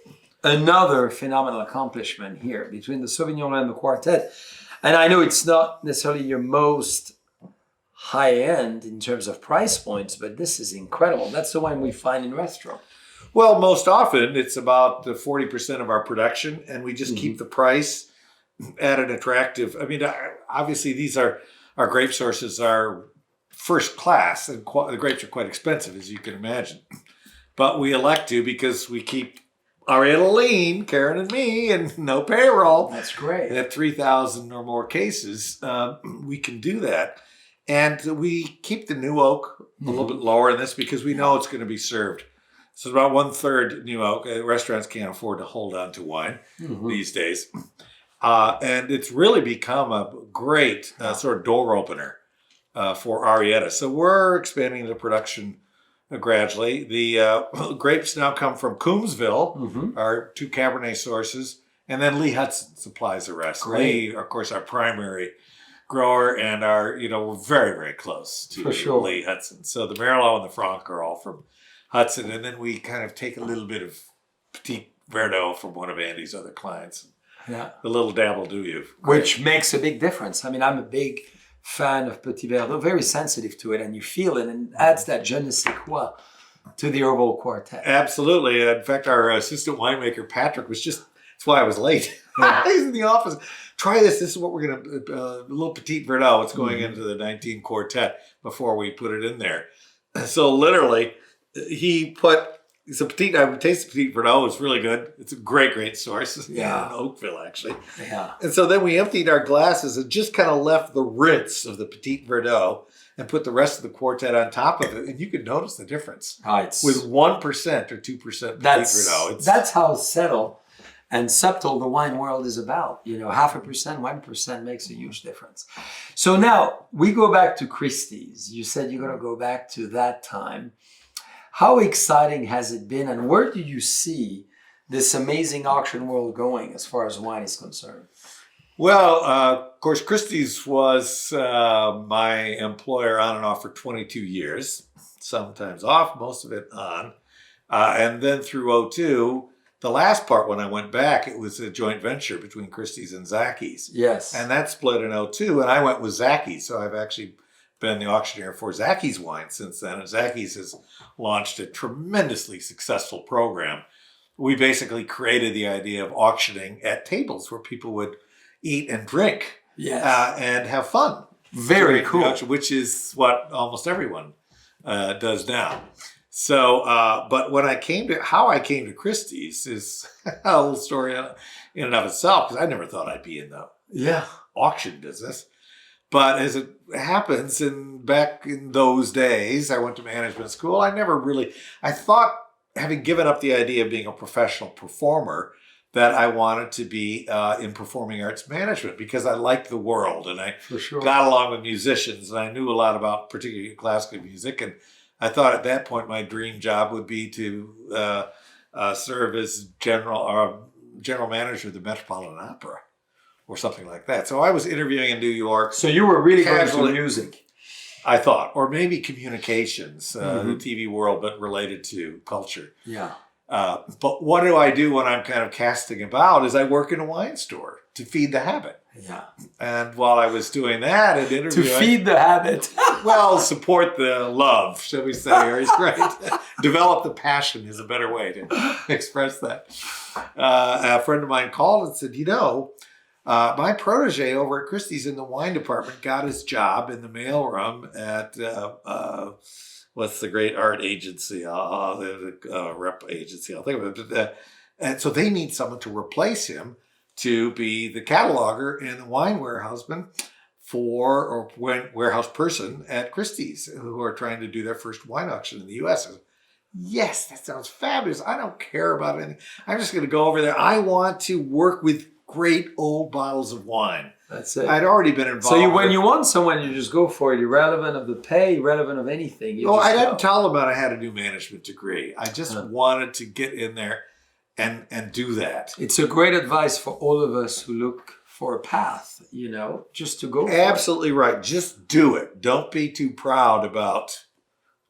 another phenomenal accomplishment here between the Sauvignon and the Quartet. And I know it's not necessarily your most high end in terms of price points, but this is incredible. That's the wine we find in restaurants. Well, most often it's about 40% of our production, and we just keep the price at an attractive. I mean, obviously these are our grape sources are first class, and the grapes are quite expensive, as you can imagine. But we elect to because we keep Arietta lean, Karen and me, and no payroll. That's great. At 3,000 or more cases, we can do that. And we keep the new oak a little bit lower in this because we know it's going to be served. So about 1/3 new oak. Restaurants can't afford to hold on to wine these days. And it's really become a great sort of door opener for Arietta. So we're expanding the production gradually. The grapes now come from Coombsville, our 2 Cabernet sources, and then Lee Hudson supplies the rest. Great. Lee, of course, our primary grower, and we're very, very close to Lee Hudson. So the Merlot and the Franc are all from Hudson, and then we kind of take a little bit of Petit Verdot from one of Andy's other clients. Yeah. The little dabble do you. Which makes a big difference. I mean, I'm a big fan of Petit Verdot, very sensitive to it, and you feel it, and adds that je ne sais quoi to the herbal quartet. Absolutely. In fact, our assistant winemaker, Patrick, that's why I was late. Yeah. He's in the office. Try this. This is what we're going to, a little Petit Verdot. It's going into the 19 quartet before we put it in there. So literally, it's a Petit, I would taste the Petit Verdot. It's really good. It's a great, great source. Yeah. In Oakville, actually. Yeah. And so then we emptied our glasses and just kind of left the rinse of the Petit Verdot and put the rest of the quartet on top of it. And you could notice the difference. With 1% or 2% Petit Verdot. That's how subtle and subtle the wine world is about. 0.5%, 1% makes a huge difference. So now we go back to Christie's. You said you're going to go back to that time. How exciting has it been, and where do you see this amazing auction world going as far as wine is concerned? Well, of course, Christie's was my employer on and off for 22 years, sometimes off, most of it on. And then through 2002, the last part when I went back, it was a joint venture between Christie's and Zacky's. Yes. And that split in 2002, and I went with Zacky's. So I've actually been the auctioneer for Zacky's Wine since then. And Zacky's has launched a tremendously successful program. We basically created the idea of auctioning at tables where people would eat and drink and have fun. Very cool. Auction, which is what almost everyone does now. So, but how I came to Christie's is a little story in and of itself, because I never thought I'd be in the auction business. But as it happens, back in those days, I went to management school. I thought, having given up the idea of being a professional performer, that I wanted to be in performing arts management because I liked the world and I got along with musicians and I knew a lot about particularly classical music. And I thought at that point my dream job would be to serve as general manager of the Metropolitan Opera or something like that. So I was interviewing in New York. So you were really going to music. I thought, or maybe communications, the TV world, but related to culture. Yeah. But what do I do when I'm kind of casting about is I work in a wine store to feed the habit. Yeah. And while I was doing that and interviewing... To feed the habit. Well, support the love, shall we say, is great. Develop the passion is a better way to express that. A friend of mine called and said, my protege over at Christie's in the wine department got his job in the mailroom at... what's the great art agency? Rep agency. I'll think of it. And so they need someone to replace him to be the cataloger and the wine warehouseman warehouse person at Christie's who are trying to do their first wine auction in the U.S. I said, yes, that sounds fabulous. I don't care about anything. I'm just going to go over there. I want to work with great old bottles of wine. That's it. I'd already been involved. So when you want someone, you just go for it, irrelevant of the pay, irrelevant of anything. I didn't tell them that I had a new management degree. I just wanted to get in there and do that. It's a great advice for all of us who look for a path, just to go for Absolutely right. Just do it. Don't be too proud about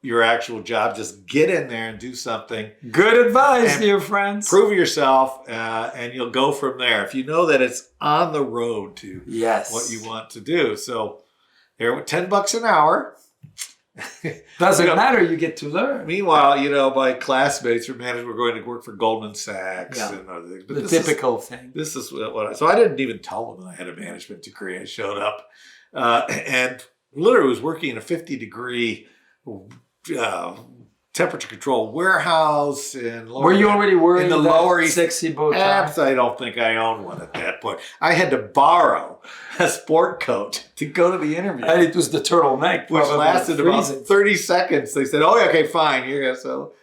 your actual job. Just get in there and do something. Good advice, dear friends. Prove yourself, and you'll go from there. If you know that it's on the road to what you want to do. So there, $10 an hour, Doesn't You know, matter. You get to learn. Meanwhile, my classmates or managers were going to work for Goldman Sachs Yeah. and other things. But The this typical thing. This is so I didn't even tell them that I had a management degree. I showed up and literally was working in a 50-degree temperature control warehouse in Were you already wearing in the that Lower East? sexy bow tie? Perhaps I don't think I owned one at that point. I had to borrow a sport coat to go to the interview. And it was the turtleneck, Which probably lasted about freezing. 30 seconds. They said, "Oh, okay, fine." Here, so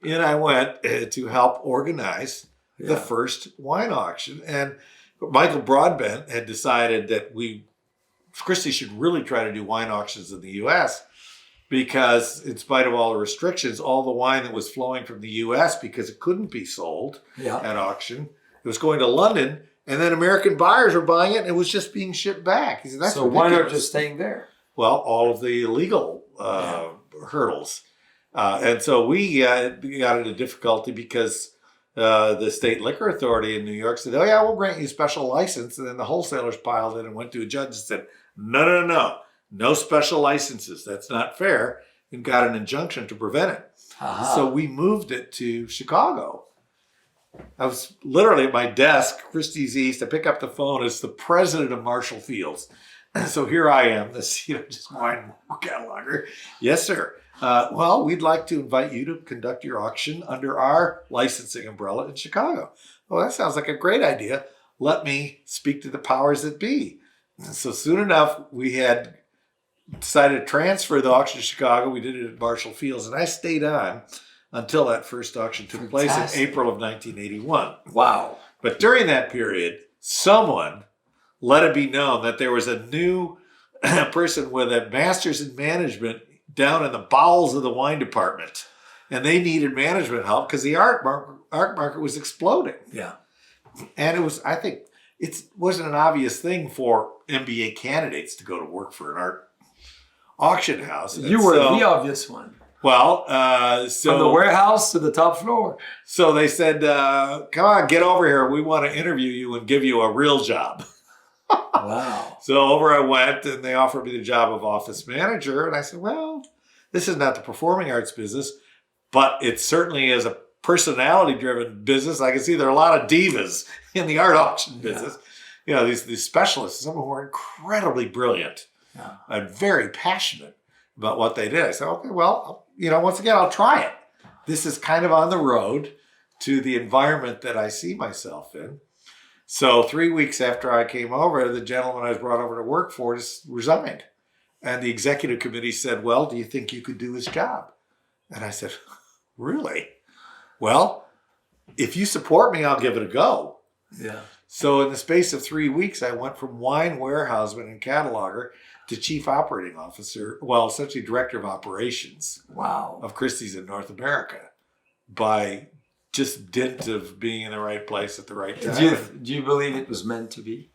in I went to help organize the first wine auction. And Michael Broadbent had decided that Christie should really try to do wine auctions in the U.S. because in spite of all the restrictions, all the wine that was flowing from the U.S. because it couldn't be sold at auction, it was going to London. And then American buyers were buying it, and it was just being shipped back. He said, "That's so ridiculous." why not just staying there? Well, all of the legal hurdles. And so we got into difficulty because the state liquor authority in New York said, "Oh, yeah, we'll grant you a special license." And then the wholesalers piled in and went to a judge and said, No special licenses. That's not fair." And got an injunction to prevent it. So we moved it to Chicago. I was literally at my desk, Christie's East. I pick up the phone. It's the president of Marshall Fields. So here I am, this just wine cataloger. "Yes, sir. Well, we'd like to invite you to conduct your auction under our licensing umbrella in Chicago." "Well, that sounds like a great idea. Let me speak to the powers that be." And so soon enough, we had decided to transfer the auction to Chicago. We did it at Marshall Fields, and I stayed on until that first auction took place in April of 1981. Wow. But during that period, someone let it be known that there was a new person with a master's in management down in the bowels of the wine department. And they needed management help because the art market was exploding. Yeah. And it wasn't an obvious thing for MBA candidates to go to work for an art auction house. You were the obvious one. Well, from the warehouse to the top floor. So they said, "Come on, get over here. We want to interview you and give you a real job." Wow. So over I went, and they offered me the job of office manager. And I said, "Well, this is not the performing arts business, but it certainly is a personality-driven business. I can see there are a lot of divas in the art auction business. These specialists, some who are incredibly brilliant and very passionate about what they did." I said, "Okay, well, once again, I'll try it. This is kind of on the road to the environment that I see myself in." So 3 weeks after I came over, the gentleman I was brought over to work for just resigned. And the executive committee said, "Well, do you think you could do his job?" And I said, "Really? Well, if you support me, I'll give it a go." Yeah. So in the space of 3 weeks, I went from wine warehouseman and cataloger to chief operating officer, essentially director of operations of Christie's in North America by just dint of being in the right place at the right time. Do you believe it was meant to be?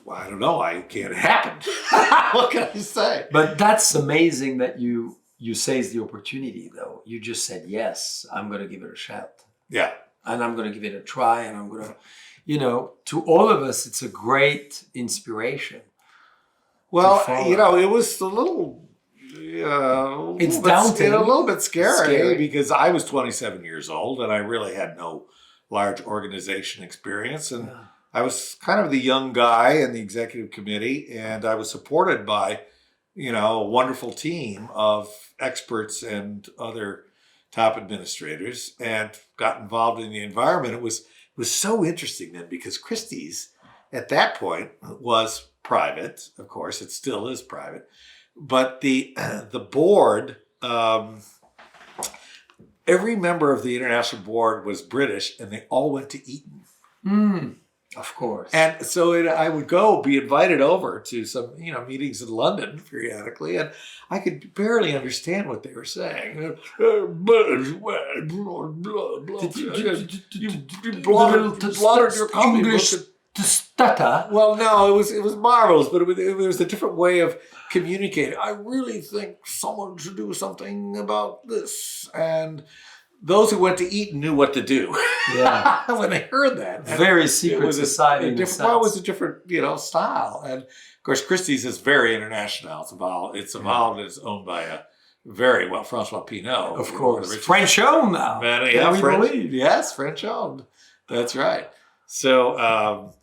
Well, I don't know. It can't happen. What can I say? But that's amazing that you seized the opportunity, though. You just said, "Yes, I'm going to give it a shot." Yeah. And I'm going to give it a try. And I'm going to, to all of us, it's a great inspiration. Well, it was a little... it's daunting. A little bit scary because I was 27 years old and I really had no large organization experience. And I was kind of the young guy in the executive committee, and I was supported by, a wonderful team of experts and other top administrators, and got involved in the environment. It was so interesting then because Christie's at that point was private. Of course, it still is private. But the board, every member of the international board was British, and they all went to Eton. Of course. And so I would be invited over to some, meetings in London periodically, and I could barely understand what they were saying. You blotted your copy English to stutter. Well, no, it was marvelous, but it was a different way of communicating. "I really think someone should do something about this." And those who went to eat knew what to do. Yeah. When they heard that. Very secret society. Well, it was a different, style. And of course, Christie's is very international. It's evolved. It's owned by a very well, Francois Pinault. Of course. French owned now. Yes, French owned. That's right. So,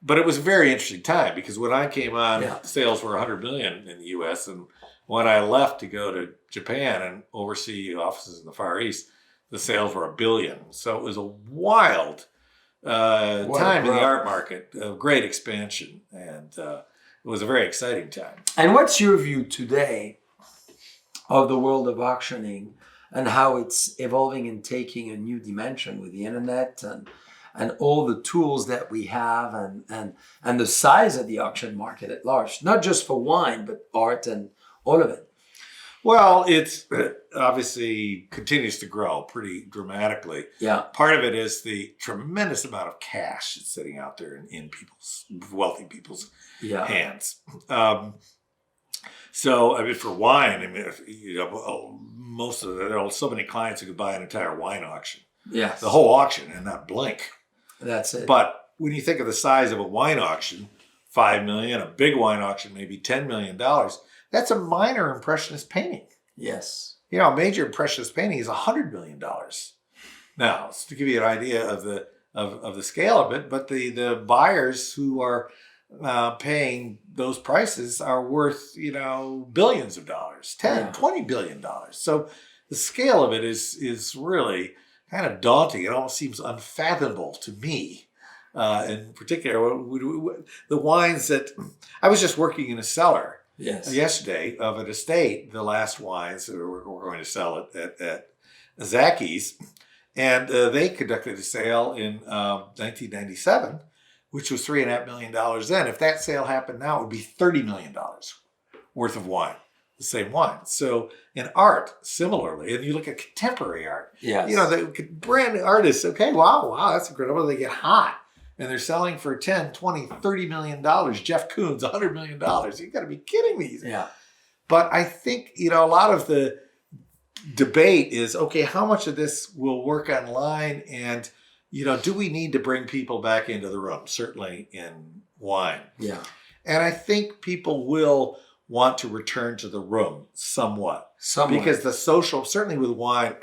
but it was a very interesting time because when I came on, sales were 100 million in the U.S. And when I left to go to Japan and oversee offices in the Far East, the sales were $1 billion. So it was a wild time in the art market, a great expansion. And it was a very exciting time. And what's your view today of the world of auctioning and how it's evolving and taking a new dimension with the internet and all the tools that we have and the size of the auction market at large, not just for wine, but art and all of it? Well, it's obviously continues to grow pretty dramatically. Yeah. Part of it is the tremendous amount of cash that's sitting out there in people's, wealthy people's hands. So, I mean, for wine, most of there are so many clients who could buy an entire wine auction. Yes. The whole auction and not blink. That's it. But when you think of the size of a wine auction, $5 million, a big wine auction, maybe $10 million, that's a minor impressionist painting. Yes. A major impressionist painting is $100 million. Now, to give you an idea of the scale of it, but the buyers who are paying those prices are worth, billions of dollars, $20 billion. So the scale of it is really kind of daunting. It almost seems unfathomable to me. In particular, the wines that I was just working in a cellar yesterday of an estate, the last wines that we're going to sell at Zacky's. And they conducted a sale in 1997, which was $3.5 million then. If that sale happened now, it would be $30 million worth of wine, the same wine. So in art, similarly, and you look at contemporary art, the brand new artists, okay, wow, that's incredible. They get hot. And they're selling for 10, 20, $30 million. Jeff Koons, $100 million. You've got to be kidding me. Yeah. But I think, a lot of the debate is, okay, how much of this will work online? And, do we need to bring people back into the room? Certainly in wine. Yeah. And I think people will want to return to the room somewhat. Because the social, certainly with wine,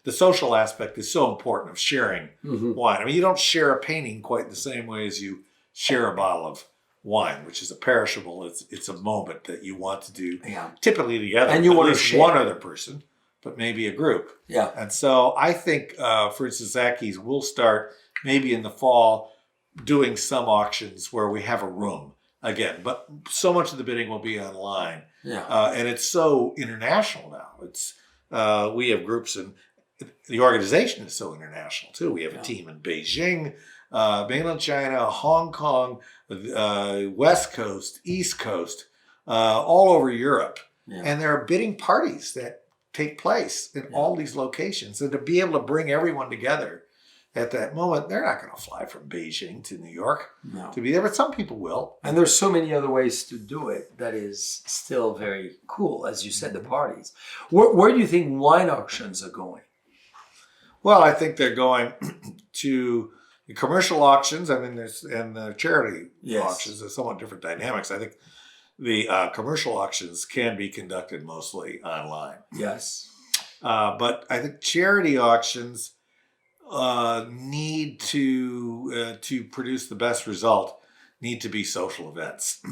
the social aspect is so important of sharing wine. I mean, you don't share a painting quite the same way as you share a bottle of wine, which is a perishable. It's a moment that you want to do typically together. And you want to share. One other person, but maybe a group. Yeah. And so I think, for instance, Zacky's will start maybe in the fall doing some auctions where we have a room. Again, but so much of the bidding will be online. Yeah. And it's so international now. It's we have groups and the organization is so international too. We have a team in Beijing, mainland China, Hong Kong, West Coast, East Coast, all over Europe. Yeah. And there are bidding parties that take place in all these locations. And to be able to bring everyone together at that moment, they're not going to fly from Beijing to New York to be there, but some people will. And there's so many other ways to do it that is still very cool, as you said, the parties. Where do you think wine auctions are going? Well, I think they're going to the commercial auctions, and the charity auctions. Are somewhat different dynamics. I think the commercial auctions can be conducted mostly online. Yes. But I think charity auctions need to produce the best result, need to be social events.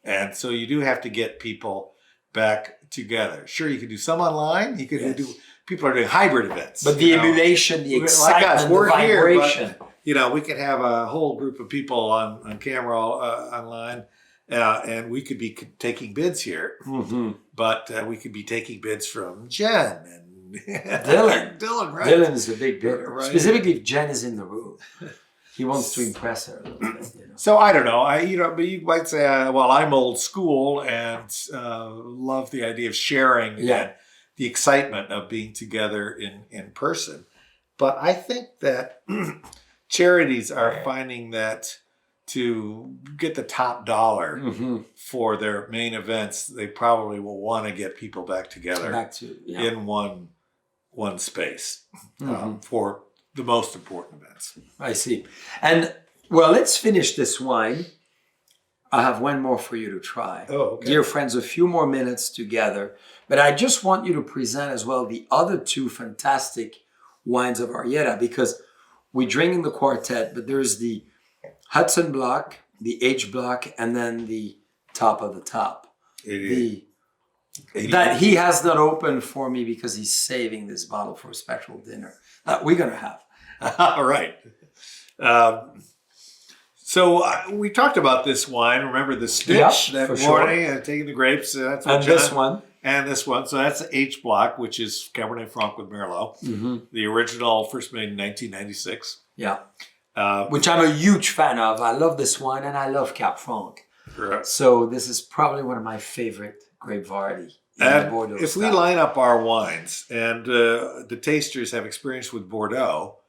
And so you do have to get people back together. Sure, you can do some online. You could do, people are doing hybrid events. But the emulation, the excitement, like us, the vibration. Here, but, we could have a whole group of people on camera online, and we could be taking bids here. But we could be taking bids from Jen and Dylan, right? Dylan is a big bidder. Right. Specifically if Jen is in the room. He wants to impress her a little bit. So I don't know. But you might say, well, I'm old school and love the idea of sharing and the excitement of being together in person. But I think that charities are finding that to get the top dollar for their main events, they probably will want to get people back together in one one space for the most important events. I see. And well, let's finish this wine. I have one more for you to try. Oh, okay. Dear friends, a few more minutes together. But I just want you to present as well the other two fantastic wines of Arietta, because we drink in the quartet, but there's the Hudson block, the H block, and then the top of the top. That he has not opened for me because he's saving this bottle for a special dinner that we're going to have. All right. So we talked about this wine. Remember the stitch that morning and taking the grapes. That's what this one. And this one. So that's the H block, which is Cabernet Franc with Merlot. The original, first made in 1996. Yeah. Which I'm a huge fan of. I love this wine and I love Cap Franc. Correct. So this is probably one of my favorite grape variety. And if we line up our wines and the tasters have experience with Bordeaux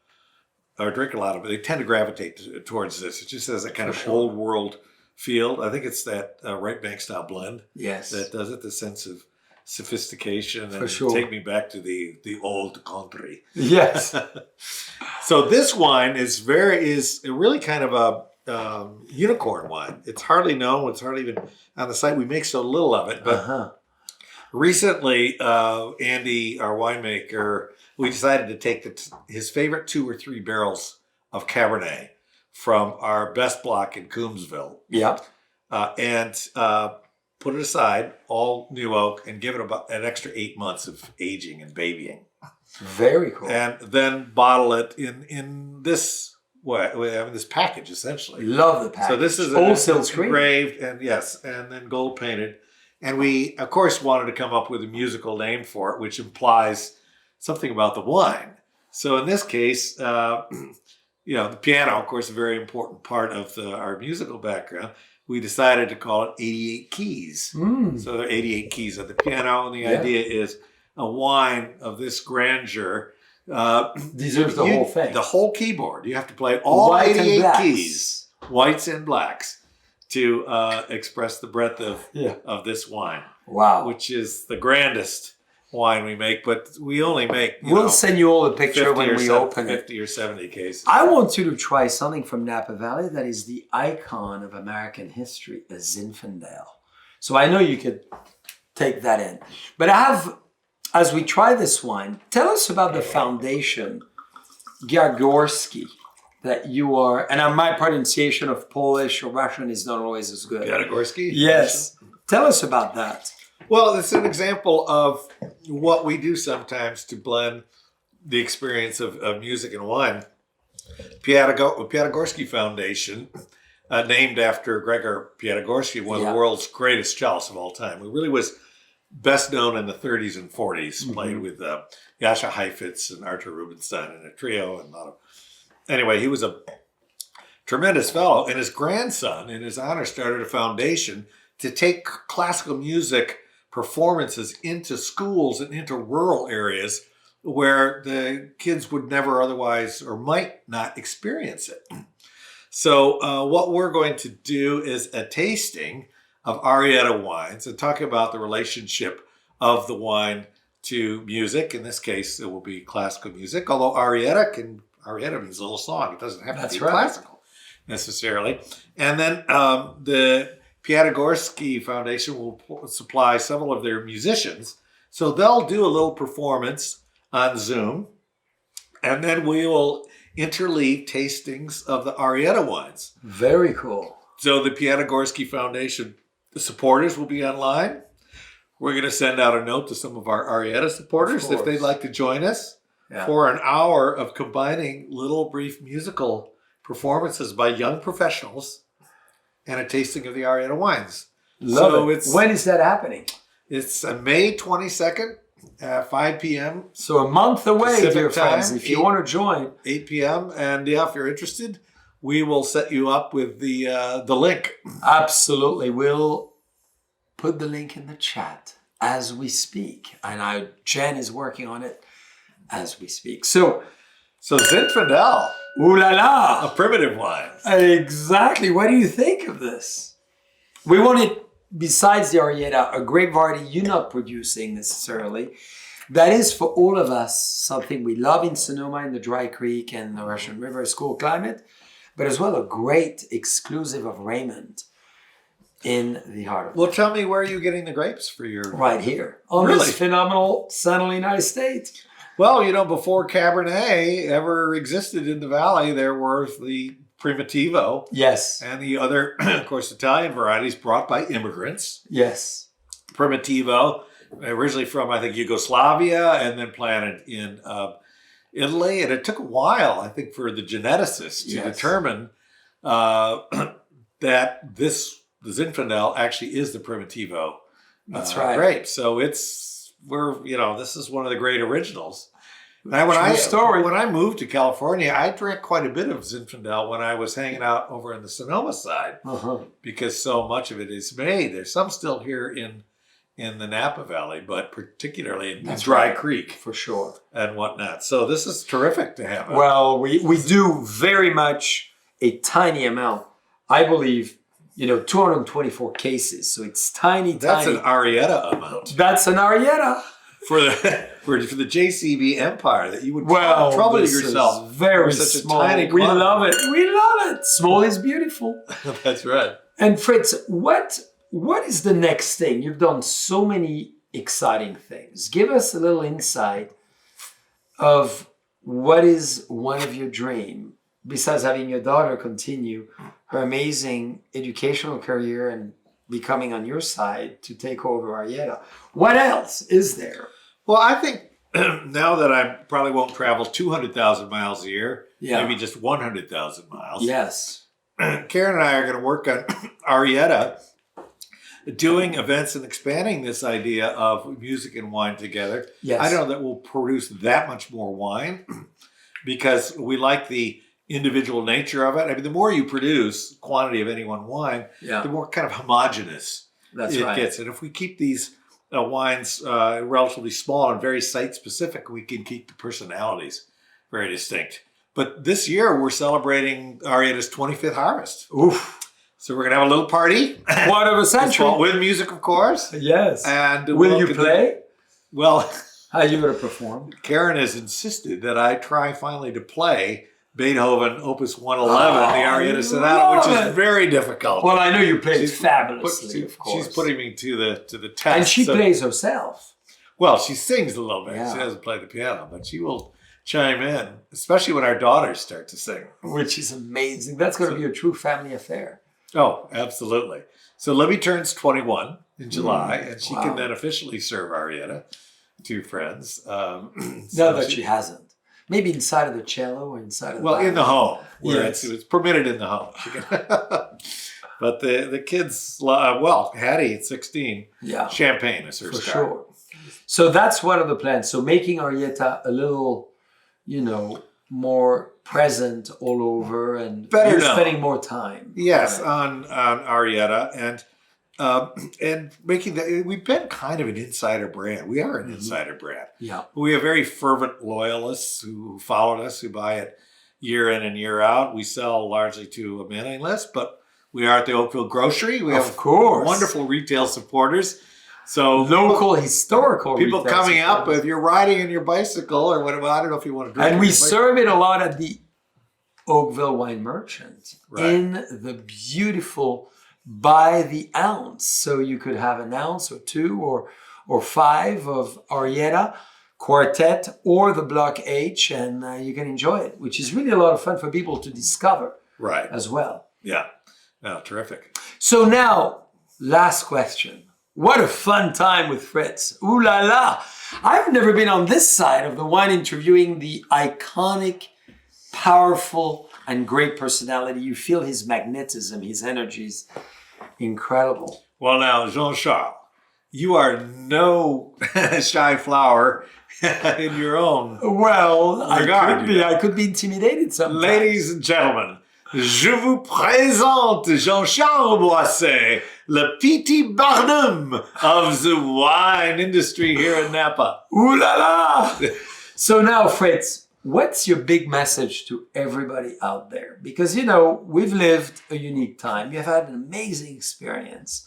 or drink a lot of it, they tend to gravitate towards this. It just has a kind of old world feel. I think it's that right bank style blend. Yes. That does it, the sense of sophistication and take me back to the old country. Yes. So this wine is really kind of a unicorn wine. It's hardly known. It's hardly even on the site. We make so little of it, but recently, Andy, our winemaker, we decided to take his favorite 2 or 3 barrels of Cabernet from our best block in Coombsville. Yeah. And put it aside, all new oak, and give it about an extra 8 months of aging and babying. Very cool. And then bottle it in this way, this package essentially. Love the package. So this is old silk screen, engraved and then gold painted. And we, of course, wanted to come up with a musical name for it, which implies something about the wine. So in this case, the piano, of course, a very important part of our musical background. We decided to call it 88 Keys. So there are 88 keys of the piano, and the idea is a wine of this grandeur deserves the whole thing. The whole keyboard. You have to play all 88 keys, whites and blacks, to express the breadth of this wine. Wow. Which is the grandest wine we make, but we only make, we'll send you all a picture when we open it. 50 or 70 cases. I want you to try something from Napa Valley that is the icon of American history, a Zinfandel. So I know you could take that in. But as we try this wine, tell us about the foundation, Giergorski, that you are, and my pronunciation of Polish or Russian is not always as good. Giergorski? Yes. Tell us about that. Well, it's an example of what we do sometimes to blend the experience of music and wine. Piatigorsky Foundation, named after Gregor Piatigorsky, one of the world's greatest cellists of all time, who really was best known in the 30s and 40s, played with Jascha Heifetz and Artur Rubinstein in a trio. And anyway, he was a tremendous fellow. And his grandson, in his honor, started a foundation to take classical music performances into schools and into rural areas where the kids would never otherwise or might not experience it. So what we're going to do is a tasting of Arietta wines and talk about the relationship of the wine to music. In this case, it will be classical music, although Arietta means a little song. It doesn't have to be classical necessarily. And then the Piatigorsky Foundation will supply several of their musicians. So they'll do a little performance on Zoom, and then we will interleave tastings of the Arietta wines. Very cool. So the Piatigorsky Foundation supporters will be online. We're going to send out a note to some of our Arietta supporters if they'd like to join us for an hour of combining little brief musical performances by young professionals and a tasting of the Arietta wines. Love it. When is that happening? It's May 22nd at 5 p.m. So a month away, Pacific dear time, friends, if you want to join. 8 p.m. And if you're interested, we will set you up with the link. Absolutely. We'll put the link in the chat as we speak. And Jen is working on it as we speak. So Zinfandel. Ooh la la! A primitive wine. Exactly. What do you think of this? We wanted, besides the Arietta, a grape variety you're not producing necessarily. that is for all of us something we love in Sonoma, in the Dry Creek and the Russian River, is cool climate, but as well a great exclusive of Raymond in the heart of Well, tell me, where are you getting the grapes for your... right here on Really? this phenomenal Central United States. Well, you know, before Cabernet ever existed in the valley, there were the Primitivo Yes. and the other, of course, Italian varieties brought by immigrants. Yes. Primitivo, originally from, I think, Yugoslavia, and then planted in Italy. And it took a while, I think, for the geneticists to Yes. determine that this Zinfandel actually is the Primitivo That's right. grape. So this is one of the great originals. Now, True story. when I moved to California, I drank quite a bit of Zinfandel when I was hanging out over in the Sonoma side, because so much of it is made. There's some still here in the Napa Valley, but particularly in That's Dry right. Creek For sure. and whatnot. So this is terrific to have. Well, we do very much a tiny amount. I believe, 224 cases. So it's tiny, That's tiny. an Arietta amount That's an Arietta. for the for the JCB empire that you would Well, trouble this yourself is very for such a small. tiny We quantity. love it. We love it. Small is beautiful. That's right. And Fritz, what is the next thing? You've done so many exciting things. Give us a little insight of what is one of your dreams, besides having your daughter continue her amazing educational career and becoming on your side to take over Arietta. What else is there? Well, I think now that I probably won't travel 200,000 miles a year, Yeah. maybe just 100,000 miles. Yes. Karen and I are going to work on Arietta, doing events and expanding this idea of music and wine together. Yes. I don't know that we'll produce that much more wine because we like the individual nature of it. I mean, the more you produce quantity of any one wine, Yeah. the more kind of homogenous That's it right. gets. And if we keep these wines relatively small and very site specific, we can keep the personalities very distinct. But this year we're celebrating Arietta's 25th harvest. Oof. So we're going to have a little party. What of a century? With music, of course. Yes. And Will you play? Well, How are you going to perform? Karen has insisted that I try finally to play Beethoven Opus 111, the Arietta Sonata, which love is it. very difficult. Well, I know you played She's- fabulously, of course. She's putting me to the test. And she So- plays herself. Well, she sings a little bit. Yeah. She doesn't play the piano, but she will chime in, especially when our daughters start to sing. Which is amazing. That's going to be a true family affair. Oh, absolutely. So Libby turns 21 in July, and she wow. can then officially serve Arietta to friends. No, that she hasn't. Maybe inside of the cello or inside of the Well, in the home, where Yes. it's permitted in the home. She can but the kids, Hattie at 16, Yeah, champagne is her for star. sure. So that's one of the plans. So making Arietta a little, more present all over and Better you're known. spending more time. Yes, Right. on Arietta and making that. We've been kind of an insider brand. We are an insider brand. Yeah. We have very fervent loyalists who followed us, who buy it year in and year out. We sell largely to a mailing list, but we are at the Oakville Grocery. We have Of course. wonderful retail supporters. So Local, historical people retail coming up, suppliers. if you're riding in your bicycle or whatever, I don't know if you want to drink. And on we your bicycle. serve it a lot at the Oakville Wine Merchant Right. in the beautiful by the ounce. So you could have an ounce or two or five of Arietta Quartet or the Block H, and you can enjoy it, which is really a lot of fun for people to discover Right. as well. Yeah. No, terrific. So now, last question. What a fun time with Fritz. Ooh la la. I've never been on this side of the wine interviewing the iconic, powerful, and great personality. You feel his magnetism, his energy's incredible. Well, now, Jean-Charles, you are no shy flower in your own. Well, Regard, I could be intimidated sometimes. Ladies and gentlemen, je vous présente Jean-Charles Boisset, le petit Barnum of the wine industry here in Napa. Ooh la la. So now, Fritz, what's your big message to everybody out there? Because, we've lived a unique time. You've had an amazing experience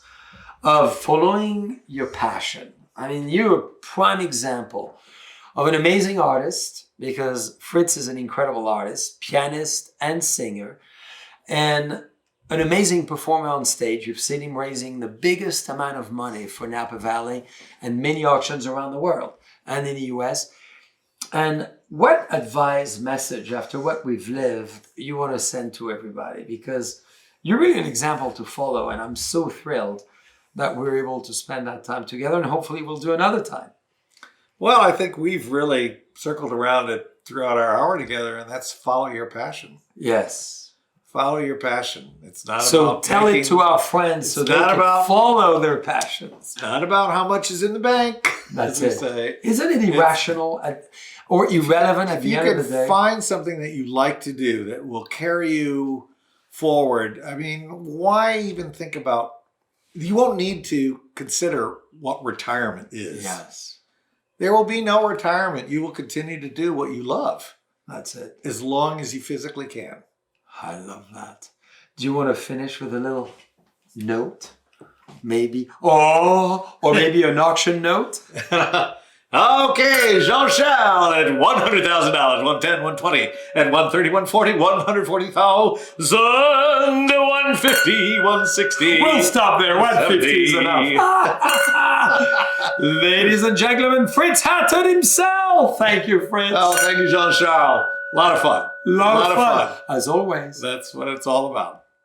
of following your passion. I mean, you're a prime example of an amazing artist, because Fritz is an incredible artist, pianist and singer, and an amazing performer on stage. You've seen him raising the biggest amount of money for Napa Valley and many auctions around the world and in the US. And what advice, message, after what we've lived, you want to send to everybody? Because you're really an example to follow, and I'm so thrilled that we're able to spend that time together, and hopefully we'll do another time. Well, I think we've really circled around it throughout our hour together, and that's follow your passion. Yes. Follow your passion. It's not So about tell it to our friends so they can follow their passions. It's not about how much is in the bank. That's as it. we say. Isn't it irrational or irrelevant at the end of the day? If you can find something that you like to do that will carry you forward, I mean, why even think about, you won't need to consider what retirement is. Yes. There will be no retirement. You will continue to do what you love. That's it. As long as you physically can. I love that. Do you want to finish with a little note? Maybe. Oh, or maybe an auction note? Okay, Jean-Charles at $100,000, 110, 120, at 130, 140, 140,000, 150, 160. We'll stop there. 150 is enough. Ladies and gentlemen, Fritz Hatton himself. Thank you, Fritz. Oh, thank you, Jean-Charles. A lot of fun. Lot of fun. As always. That's what it's all about.